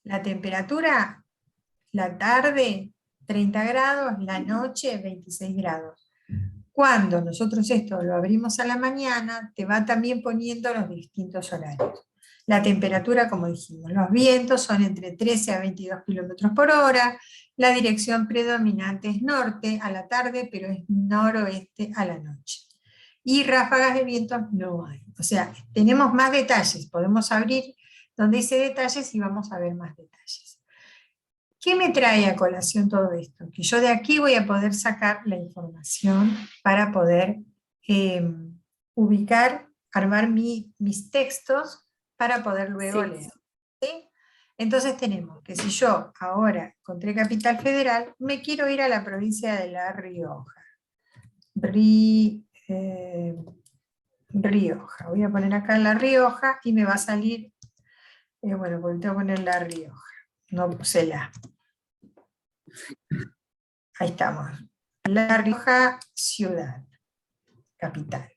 La temperatura, la tarde, 30 grados, la noche, 26 grados. Cuando nosotros esto lo abrimos a la mañana, te va también poniendo los distintos horarios. La temperatura, como dijimos, los vientos son entre 13 a 22 kilómetros por hora, la dirección predominante es norte a la tarde, pero es noroeste a la noche. Y ráfagas de vientos no hay. O sea, tenemos más detalles, podemos abrir donde dice detalles y vamos a ver más detalles. ¿Qué me trae a colación todo esto? Que yo de aquí voy a poder sacar la información para poder ubicar, armar mis textos para poder luego leer. ¿Sí? Entonces tenemos que si yo ahora encontré Capital Federal, me quiero ir a la provincia de La Rioja. Rioja. Voy a poner acá La Rioja y me va a salir, bueno, porque tengo que poner La Rioja. No puse la. Ahí estamos. La Rioja, ciudad, capital.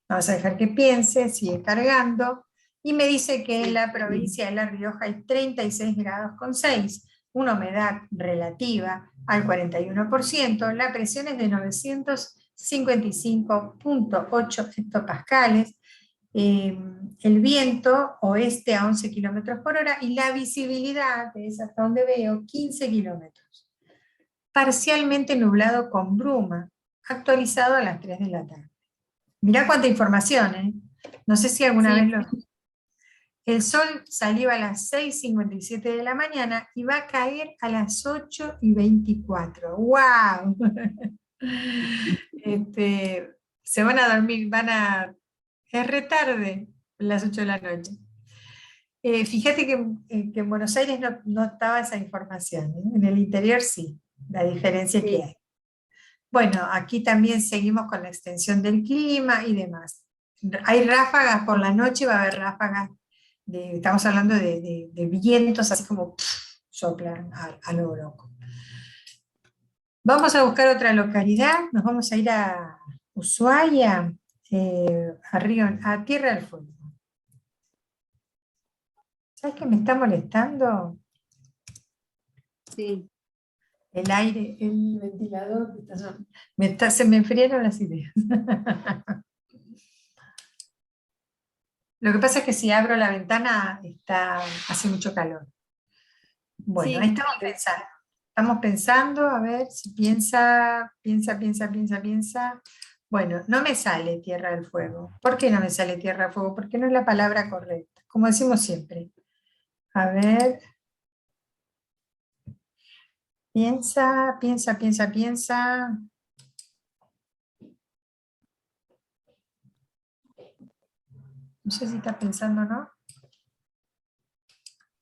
Vamos a dejar que piense, sigue cargando. Y me dice que en la provincia de La Rioja hay 36 grados con 6, una humedad relativa al 41%, la presión es de 955,8 hectopascales, el viento oeste a 11 kilómetros por hora y la visibilidad, que es hasta donde veo, 15 kilómetros. Parcialmente nublado con bruma, actualizado a las 3 de la tarde. Mirá cuánta información, ¿eh? No sé si alguna vez lo... El sol salió a las 6:57 de la mañana y va a caer a las 8:24. ¡Wow! Se van a dormir, es retarde, las 8 de la noche. Fíjate que en Buenos Aires no estaba esa información, ¿eh? En el interior sí, la diferencia que hay. Bueno, aquí también seguimos con la extensión del clima y demás. Hay ráfagas por la noche, va a haber ráfagas, estamos hablando de vientos así como soplan a lo loco. Vamos a buscar otra localidad, nos vamos a ir a Ushuaia, a Tierra del Fuego. ¿Sabes qué me está molestando? Sí. El aire, el ventilador, se me enfriaron las ideas. Lo que pasa es que si abro la ventana hace mucho calor. Bueno, Sí. estamos pensando, a ver si piensa. Bueno, no me sale Tierra del Fuego. ¿Por qué no me sale Tierra del Fuego? Porque no es la palabra correcta, como decimos siempre. A ver. Piensa. No sé si está pensando o no.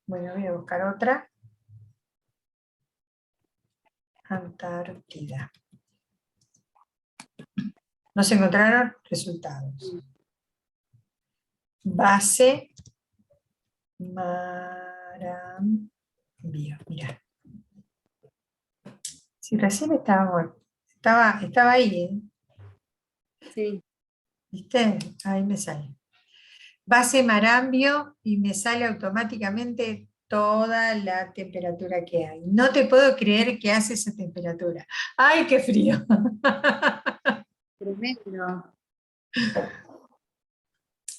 Bueno, voy a buscar otra. Antártida. No se encontraron resultados. Base Marambio. Mirá. Si recién estaba ahí, ¿eh? Sí. ¿Viste? Ahí me sale. Base Marambio y me sale automáticamente toda la temperatura que hay. No te puedo creer que hace esa temperatura. ¡Ay, qué frío! Tremendo.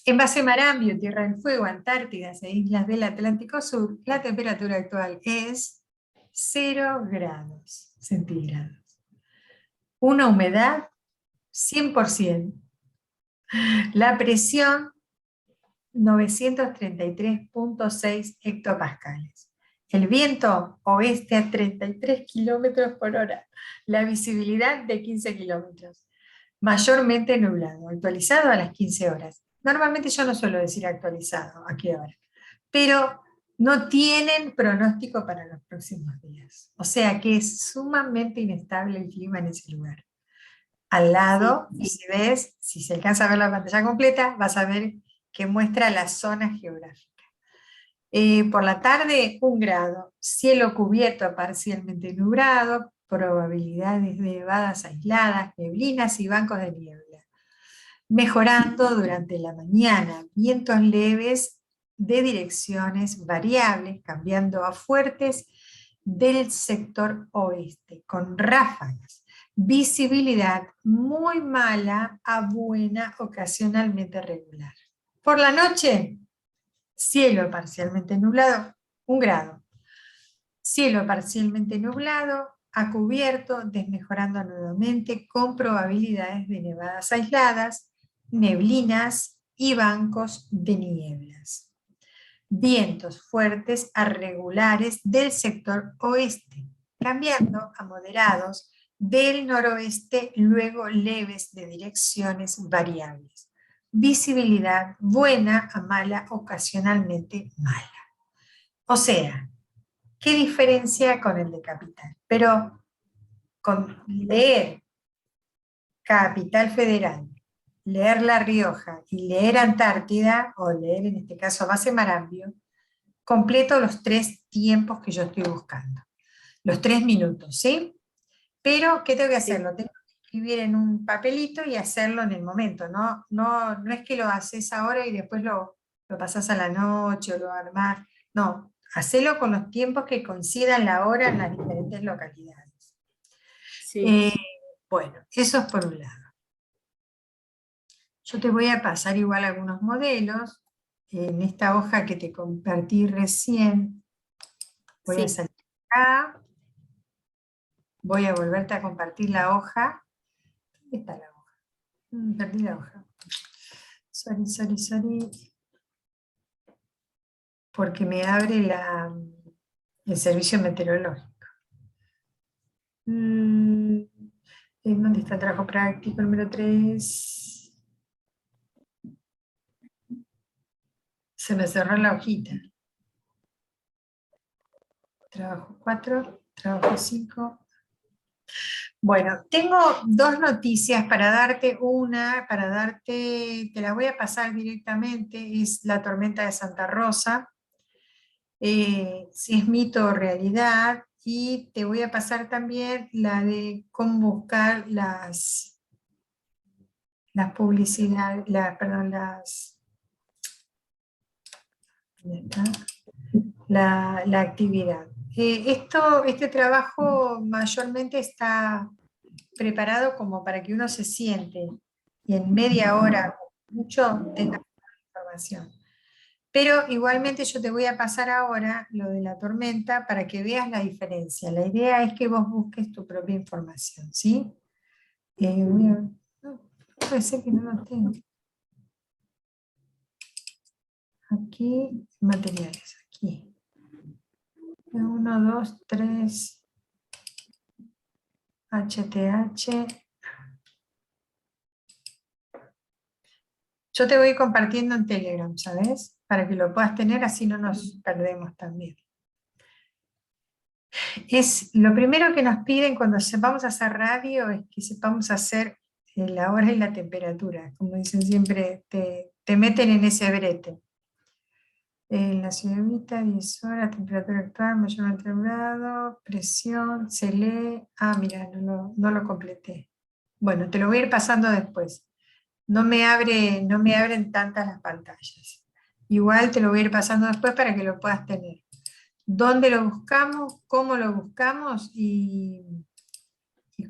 En base Marambio, Tierra del Fuego, Antártida e islas del Atlántico Sur, la temperatura actual es 0 grados centígrados. Una humedad 100%. La presión 933.6 hectopascales. El viento oeste a 33 kilómetros por hora. La visibilidad de 15 kilómetros. Mayormente nublado, actualizado a las 15 horas. Normalmente yo no suelo decir actualizado a qué hora, pero no tienen pronóstico para los próximos días. O sea que es sumamente inestable el clima en ese lugar. Al lado, si se alcanza a ver la pantalla completa, vas a ver que muestra la zona geográfica. Por la tarde, 1 grado, cielo cubierto parcialmente nublado, probabilidades de nevadas aisladas, neblinas y bancos de niebla. Mejorando durante la mañana, vientos leves de direcciones variables, cambiando a fuertes del sector oeste, con ráfagas. Visibilidad muy mala a buena, ocasionalmente regular. Por la noche, cielo parcialmente nublado, 1 grado. Cielo parcialmente nublado, a cubierto, desmejorando nuevamente, con probabilidades de nevadas aisladas, neblinas y bancos de nieblas. Vientos fuertes a regulares del sector oeste, cambiando a moderados del noroeste, luego leves de direcciones variables. Visibilidad buena a mala, ocasionalmente mala. O sea, ¿qué diferencia con el de Capital? Pero con leer Capital Federal, leer La Rioja y leer Antártida, o leer en este caso Base Marambio, completo los 3 tiempos que yo estoy buscando. Los 3 minutos, ¿sí? Pero, ¿qué tengo que hacer? Lo tengo que escribir en un papelito y hacerlo en el momento, ¿no? No es que lo haces ahora y después lo pasás a la noche o lo armás. No, hacelo con los tiempos que coincidan la hora en las diferentes localidades. Sí. Bueno, eso es por un lado. Yo te voy a pasar igual algunos modelos. En esta hoja que te compartí recién, voy a salir acá. Voy a volverte a compartir la hoja. ¿Dónde está la hoja? Perdí la hoja. Sorry. Porque me abre el servicio meteorológico. ¿Dónde está el trabajo práctico número 3? Se me cerró la hojita. Trabajo 4, trabajo 5. Bueno, tengo 2 noticias para darte. Una, te la voy a pasar directamente, es la tormenta de Santa Rosa. Si es mito o realidad, y te voy a pasar también la de cómo buscar las publicidades, la actividad. Este trabajo mayormente está preparado como para que uno se siente y en media hora mucho tenga información. Pero igualmente yo te voy a pasar ahora lo de la tormenta para que veas la diferencia. La idea es que vos busques tu propia información, ¿sí? Puede ser que no lo tengo. Aquí, materiales, aquí. 1, 2, 3, HTH. Yo te voy compartiendo en Telegram, ¿sabes? Para que lo puedas tener, así no nos perdemos también. Lo primero que nos piden cuando vamos a hacer radio es que sepamos hacer la hora y la temperatura. Como dicen siempre, te meten en ese brete. En la ciudadita, 10 horas, temperatura actual, mayor 20 grados, presión, se lee. Ah, mira, no lo completé. Bueno, te lo voy a ir pasando después. No me abren tantas las pantallas. Igual te lo voy a ir pasando después para que lo puedas tener. ¿Dónde lo buscamos? ¿Cómo lo buscamos? Y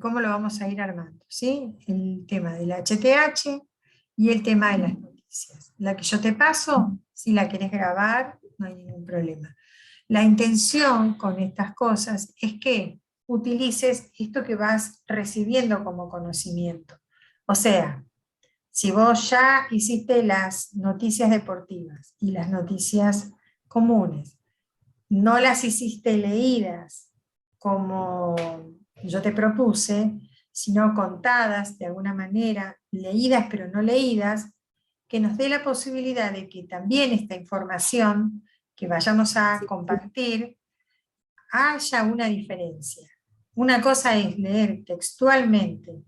cómo lo vamos a ir armando, ¿sí? El tema del HTH y el tema de las noticias. La que yo te paso, si la querés grabar, no hay ningún problema. La intención con estas cosas es que utilices esto que vas recibiendo como conocimiento. O sea, si vos ya hiciste las noticias deportivas y las noticias comunes, no las hiciste leídas como yo te propuse, sino contadas de alguna manera, leídas pero no leídas, que nos dé la posibilidad de que también esta información que vayamos a compartir haya una diferencia. Una cosa es leer textualmente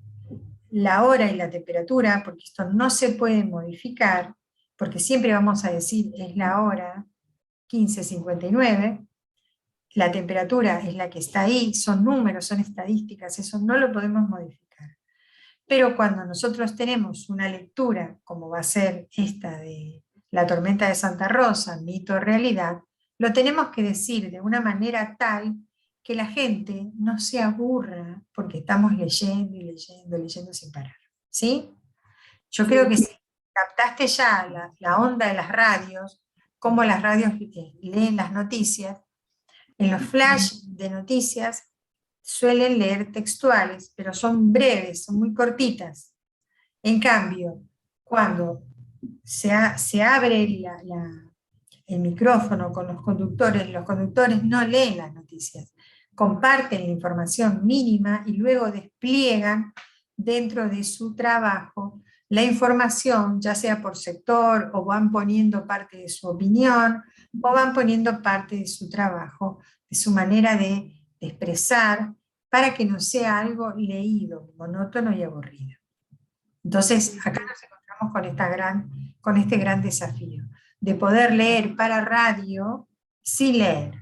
la hora y la temperatura, porque esto no se puede modificar, porque siempre vamos a decir es la hora 15:59, la temperatura es la que está ahí, son números, son estadísticas, eso no lo podemos modificar. Pero cuando nosotros tenemos una lectura, como va a ser esta de la tormenta de Santa Rosa, mito o realidad, lo tenemos que decir de una manera tal que la gente no se aburra porque estamos leyendo y leyendo y leyendo sin parar. ¿Sí? Yo creo que si captaste ya la onda de las radios, cómo las radios leen las noticias, en los flash de noticias suelen leer textuales, pero son breves, son muy cortitas. En cambio, cuando se abre el micrófono con los conductores no leen las noticias, comparten la información mínima y luego despliegan dentro de su trabajo la información, ya sea por sector, o van poniendo parte de su opinión, o van poniendo parte de su trabajo, de su manera de expresar, para que no sea algo leído, monótono y aburrido. Entonces, acá nos encontramos con este gran desafío, de poder leer para radio sin leer.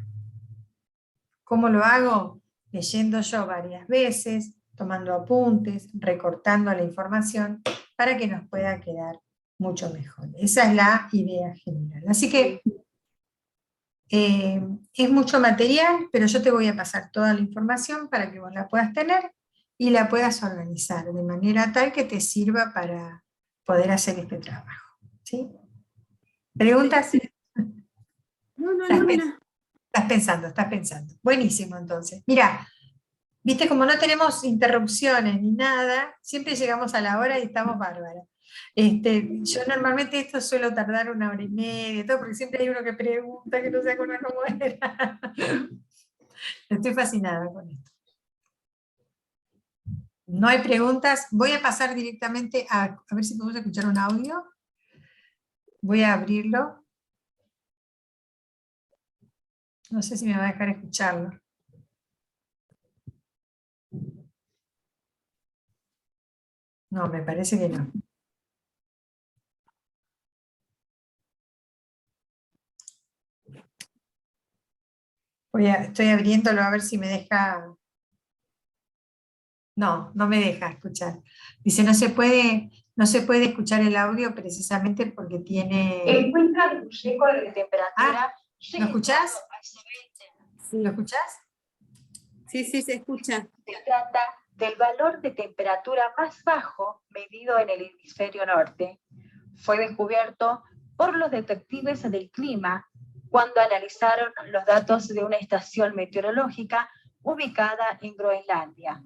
¿Cómo lo hago? Leyendo yo varias veces, tomando apuntes, recortando la información, para que nos pueda quedar mucho mejor. Esa es la idea general. Así que es mucho material, pero yo te voy a pasar toda la información para que vos la puedas tener y la puedas organizar de manera tal que te sirva para poder hacer este trabajo. ¿Sí? ¿Preguntas? No. Estás pensando. Buenísimo, entonces. Mira, viste, como no tenemos interrupciones ni nada, siempre llegamos a la hora y estamos bárbaras. Yo normalmente esto suelo tardar 1 hora y media, todo, porque siempre hay uno que pregunta, que no se acuerda cómo era. Estoy fascinada con esto. No hay preguntas. Voy a pasar directamente a ver si podemos escuchar un audio. Voy a abrirlo. No sé si me va a dejar escucharlo. No, me parece que no. Estoy abriéndolo a ver si me deja. No, no me deja escuchar. Dice, no se puede escuchar el audio precisamente porque tiene. Encuentran un récord de temperatura. ¿Lo escuchás? Sí. ¿Lo escuchás? Sí, se escucha. Se trata del valor de temperatura más bajo medido en el hemisferio norte. Fue descubierto por los detectives del clima cuando analizaron los datos de una estación meteorológica ubicada en Groenlandia.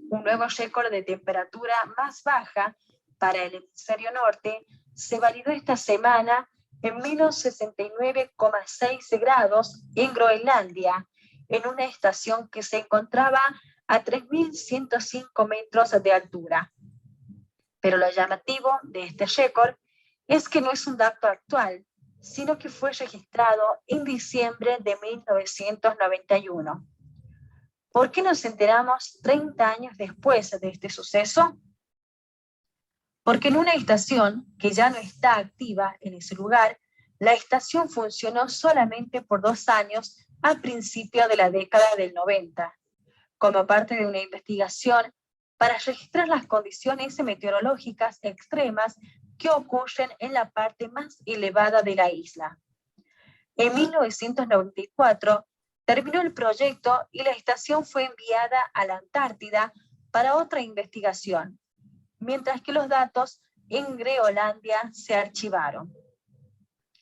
Un nuevo récord de temperatura más baja para el hemisferio norte se validó esta semana en menos 69,6 grados en Groenlandia, en una estación que se encontraba a 3.105 metros de altura. Pero lo llamativo de este récord es que no es un dato actual, sino que fue registrado en diciembre de 1991. ¿Por qué nos enteramos 30 años después de este suceso? Porque en una estación que ya no está activa en ese lugar, la estación funcionó solamente por 2 años al principio de la década del 90, como parte de una investigación para registrar las condiciones meteorológicas extremas que ocurren en la parte más elevada de la isla. En 1994 terminó el proyecto y la estación fue enviada a la Antártida para otra investigación, mientras que los datos en Groenlandia se archivaron.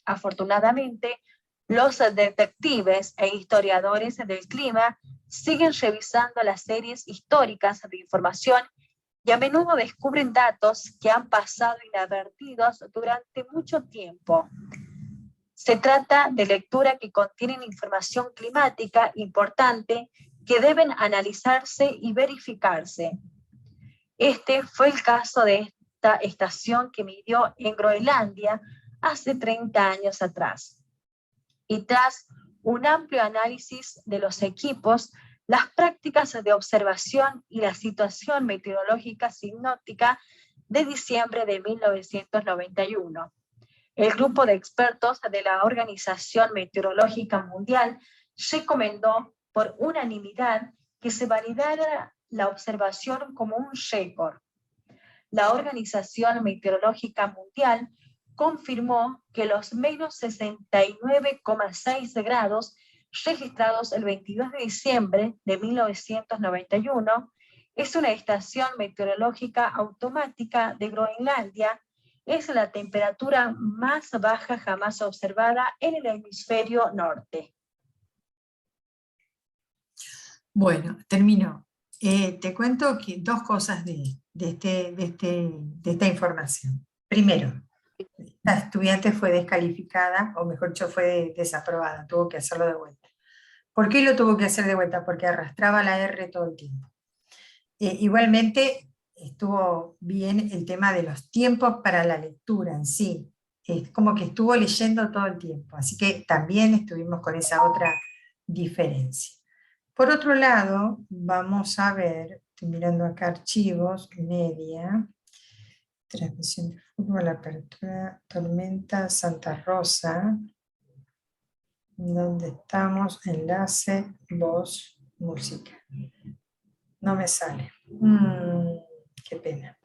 Afortunadamente, los detectives e historiadores del clima siguen revisando las series históricas de información y a menudo descubren datos que han pasado inadvertidos durante mucho tiempo. Se trata de lectura que contienen información climática importante que deben analizarse y verificarse. Este fue el caso de esta estación que midió en Groenlandia hace 30 años atrás. Y tras un amplio análisis de los equipos, las prácticas de observación y la situación meteorológica sinóptica de diciembre de 1991. El grupo de expertos de la Organización Meteorológica Mundial recomendó por unanimidad que se validara la observación como un récord. La Organización Meteorológica Mundial confirmó que los menos 69,6 grados registrados el 22 de diciembre de 1991 es una estación meteorológica automática de Groenlandia. Es la temperatura más baja jamás observada en el hemisferio norte. Bueno, termino. Te cuento que 2 cosas de esta información. Primero, la estudiante fue descalificada, o mejor dicho, fue desaprobada, tuvo que hacerlo de vuelta. ¿Por qué lo tuvo que hacer de vuelta? Porque arrastraba la R todo el tiempo. Igualmente, estuvo bien el tema de los tiempos para la lectura en sí. Es como que estuvo leyendo todo el tiempo, así que también estuvimos con esa otra diferencia. Por otro lado, vamos a ver, estoy mirando acá archivos, media, transmisión de fútbol, apertura, tormenta, Santa Rosa, donde estamos, enlace, voz, música. No me sale. Qué pena.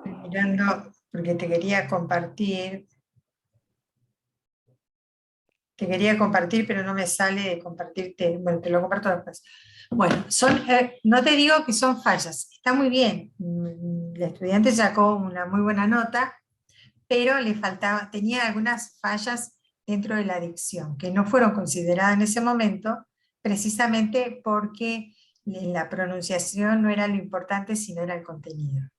Estoy mirando porque te quería compartir. Pero no me sale de compartirte. Bueno, te lo comparto después. Bueno, no te digo que son fallas, está muy bien. La estudiante sacó una muy buena nota, pero tenía algunas fallas dentro de la dicción, que no fueron consideradas en ese momento, precisamente porque la pronunciación no era lo importante, sino era el contenido.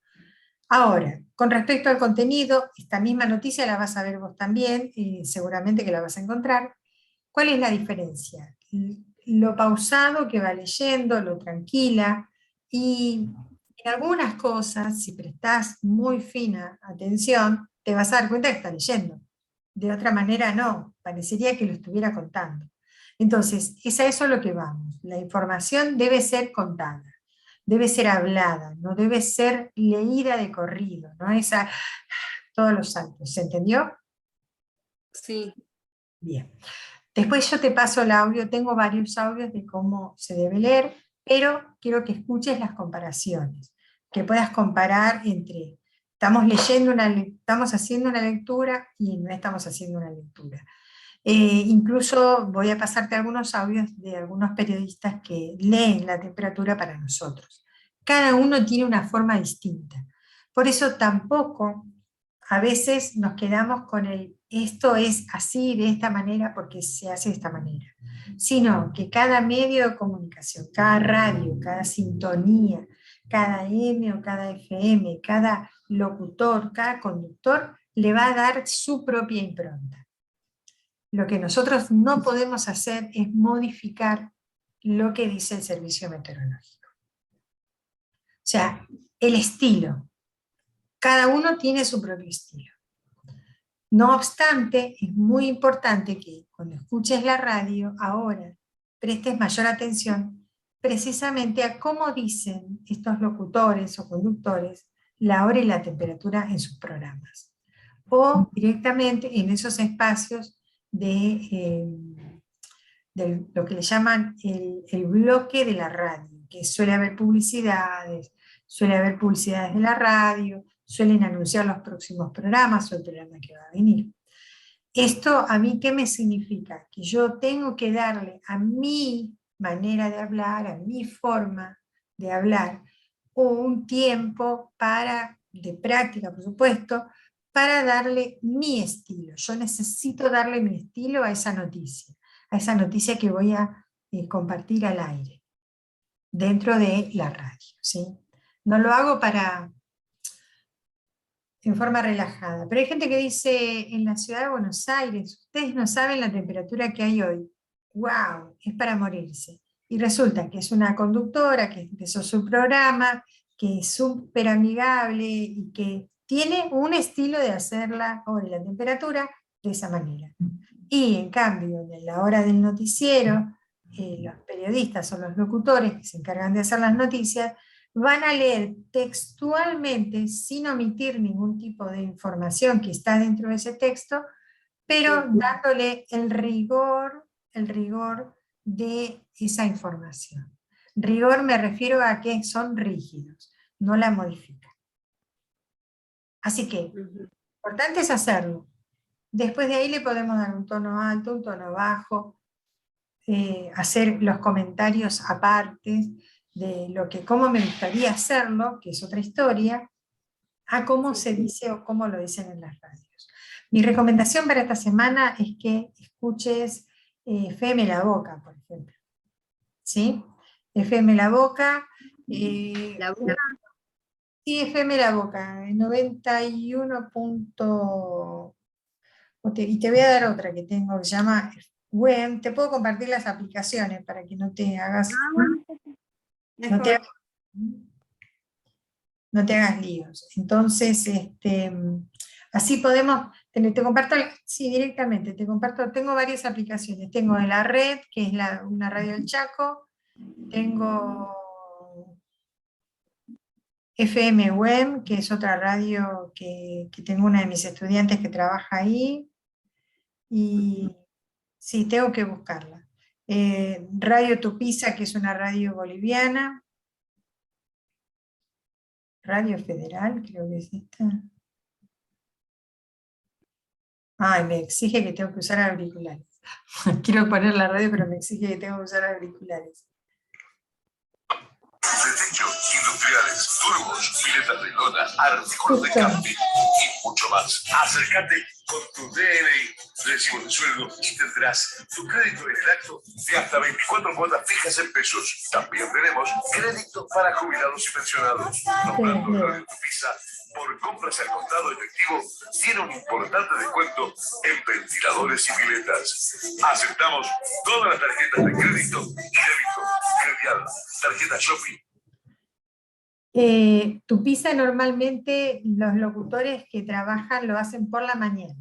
Ahora, con respecto al contenido, esta misma noticia la vas a ver vos también, y seguramente que la vas a encontrar. ¿Cuál es la diferencia? Lo pausado que va leyendo, lo tranquila, y en algunas cosas, si prestás muy fina atención, te vas a dar cuenta que está leyendo. De otra manera no, parecería que lo estuviera contando. Entonces, es a eso a lo que vamos. La información debe ser contada, debe ser hablada, no debe ser leída de corrido, no es a todos los saltos. ¿Se entendió? Sí. Bien. Después yo te paso el audio, tengo varios audios de cómo se debe leer, pero quiero que escuches las comparaciones, que puedas comparar entre estamos haciendo una lectura y no estamos haciendo una lectura. Incluso voy a pasarte algunos audios de algunos periodistas que leen la temperatura para nosotros. Cada uno tiene una forma distinta. Por eso tampoco a veces nos quedamos con esto es así, de esta manera, porque se hace de esta manera. Sino que cada medio de comunicación, cada radio, cada sintonía, cada M o cada FM, cada locutor, cada conductor, le va a dar su propia impronta. Lo que nosotros no podemos hacer es modificar lo que dice el servicio meteorológico. O sea, el estilo. Cada uno tiene su propio estilo. No obstante, es muy importante que cuando escuches la radio, ahora prestes mayor atención precisamente a cómo dicen estos locutores o conductores la hora y la temperatura en sus programas. O directamente en esos espacios de lo que le llaman el bloque de la radio, que suele haber publicidades de la radio, suelen anunciar los próximos programas o el programa que va a venir. ¿Esto a mí qué me significa? Que yo tengo que darle a mi manera de hablar, a mi forma de hablar, un tiempo de práctica, por supuesto, para darle mi estilo. Yo necesito darle mi estilo a esa noticia que voy a compartir al aire, dentro de la radio, ¿sí? No lo hago en forma relajada, pero hay gente que dice, en la ciudad de Buenos Aires, ustedes no saben la temperatura que hay hoy. ¡Wow! Es para morirse. Y resulta que es una conductora que empezó su programa, que es súper amigable y que tiene un estilo de hacer la hora y la temperatura de esa manera. Y en cambio, en la hora del noticiero, los periodistas o los locutores que se encargan de hacer las noticias van a leer textualmente, sin omitir ningún tipo de información que está dentro de ese texto, pero dándole el rigor de esa información. Rigor me refiero a que son rígidos, no la modifican. Así que, lo importante es hacerlo. Después de ahí le podemos dar un tono alto, un tono bajo, hacer los comentarios aparte de cómo me gustaría hacerlo, que es otra historia, a cómo se dice o cómo lo dicen en las radios. Mi recomendación para esta semana es que escuches FM La Boca, por ejemplo. ¿Sí? FM La Boca. La Boca. Sí, FM La Boca, 91. Y te voy a dar otra que tengo que se llama WEM. Te puedo compartir las aplicaciones para que no te hagas... No te hagas líos. Entonces, así podemos, te comparto, sí, directamente, te comparto, tengo varias aplicaciones. Tengo de la red, que es una radio del Chaco, tengo FM WEM, que es otra radio que tengo una de mis estudiantes que trabaja ahí, y sí, tengo que buscarla. Radio Tupiza, que es una radio boliviana. Radio Federal, creo que es esta. Ay, me exige que tengo que usar auriculares. Quiero poner la radio, pero me exige que tengo que usar auriculares. De techo, industriales, turbos, piletas de lona, artículos de camping y mucho más. Acércate con tu DNI, recibo de sueldo y tendrás tu crédito en el acto de hasta 24 cuotas fijas en pesos. También tenemos crédito para jubilados y pensionados. Nombrando Radio Tupiza, por compras al contado efectivo, tiene un importante descuento en ventiladores y piletas. Aceptamos todas las tarjetas de crédito y débito, credial, tarjeta shopping. Tupiza normalmente los locutores que trabajan lo hacen por la mañana.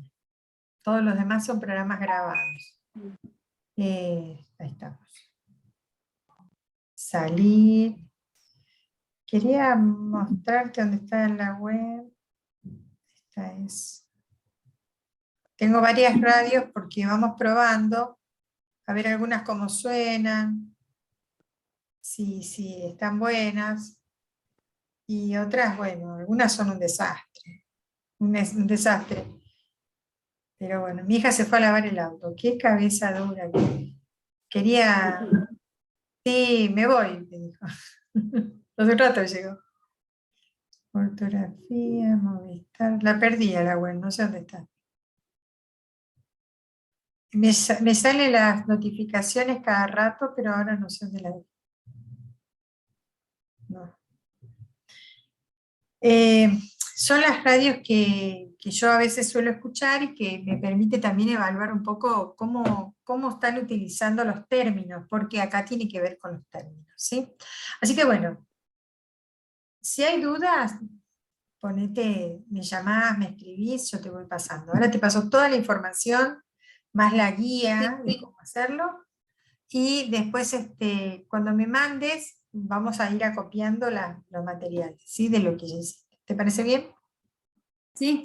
Todos los demás son programas grabados. Ahí estamos. Salir. Quería mostrarte dónde está en la web. Esta es. Tengo varias radios porque vamos probando, a ver algunas cómo suenan, si están buenas. Y otras, bueno, algunas son un desastre. Un desastre. Pero bueno, mi hija se fue a lavar el auto. Qué cabeza dura. Quería... Sí, me voy, me dijo. Hace un rato llegó. Ortografía, Movistar. La perdí a la web, no sé dónde está. Me salen las notificaciones cada rato, pero ahora no sé dónde la veo. No. Son las radios que yo a veces suelo escuchar y que me permite también evaluar un poco cómo están utilizando los términos, porque acá tiene que ver con los términos, ¿sí? Así que bueno, si hay dudas, ponete, me llamás, me escribís, yo te voy pasando. Ahora te paso toda la información, más la guía de cómo hacerlo, y después cuando me mandes, vamos a ir acopiando los materiales, ¿sí? De lo que ya hiciste. ¿Te parece bien? Sí,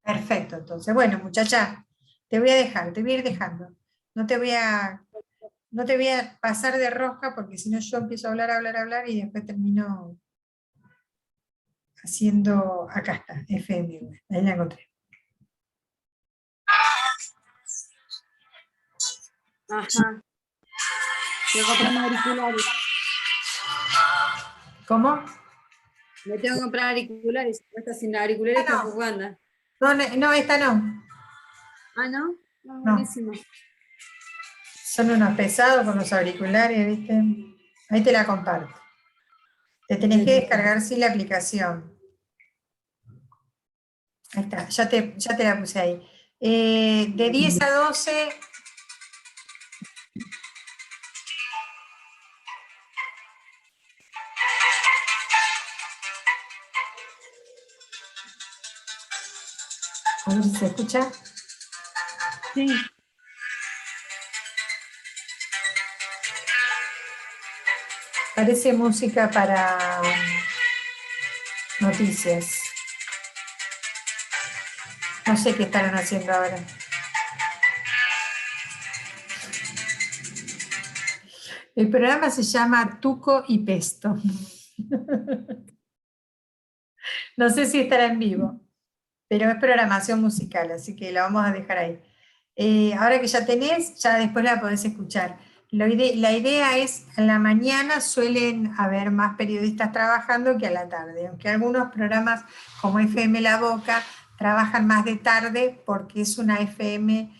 Perfecto, entonces. Bueno, muchacha, te voy a dejar, te voy a ir dejando. No te voy a pasar de rosca porque si no yo empiezo a hablar y después termino haciendo, acá está, FM, ahí la encontré. ajá. Tengo que comprar auriculares. ¿Cómo? Me tengo que comprar auriculares. Esta sin auriculares Ah, no. tampoco anda. No, esta no. Ah, ¿no? Ah, No. buenísimo. Son unos pesados con los auriculares, ¿viste? Ahí te la comparto. Te tenés que descargar sí la aplicación. Ahí está, ya te la puse ahí. De 10 a 12. A ver si se escucha. Sí. Parece música para noticias. No sé qué estarán haciendo ahora. El programa se llama Tuco y Pesto. No sé si estará en vivo, pero es programación musical, así que la vamos a dejar ahí. Ahora que ya tenés, ya después la podés escuchar. La idea es, a la mañana suelen haber más periodistas trabajando que a la tarde, aunque algunos programas como FM La Boca trabajan más de tarde porque es una FM,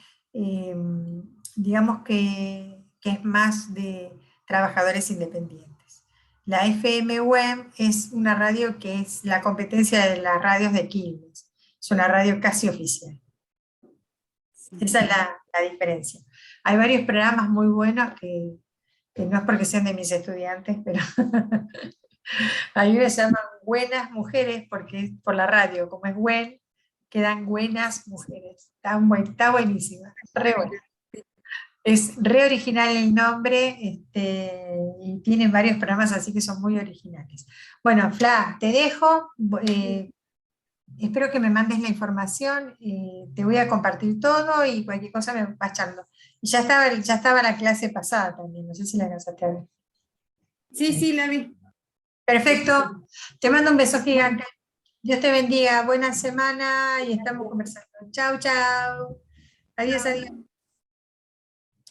digamos que es más de trabajadores independientes. La FM Web es una radio que es la competencia de las radios de Quilmes, es una radio casi oficial. Esa es la diferencia. Hay varios programas muy buenos que no es porque sean de mis estudiantes, pero a mí me llaman Buenas Mujeres porque es por la radio, como es buen, quedan Buenas Mujeres. Está buenísima, re buena. Es re original el nombre y tienen varios programas así que son muy originales. Bueno, Fla, te dejo. Espero que me mandes la información, te voy a compartir todo y cualquier cosa me vas echando. Y ya estaba la clase pasada también, no sé si la alcanzaste a ver. Sí, sí, la vi. Perfecto, te mando un beso gigante. Dios te bendiga, buena semana y estamos conversando. Chau, chau. Adiós, adiós.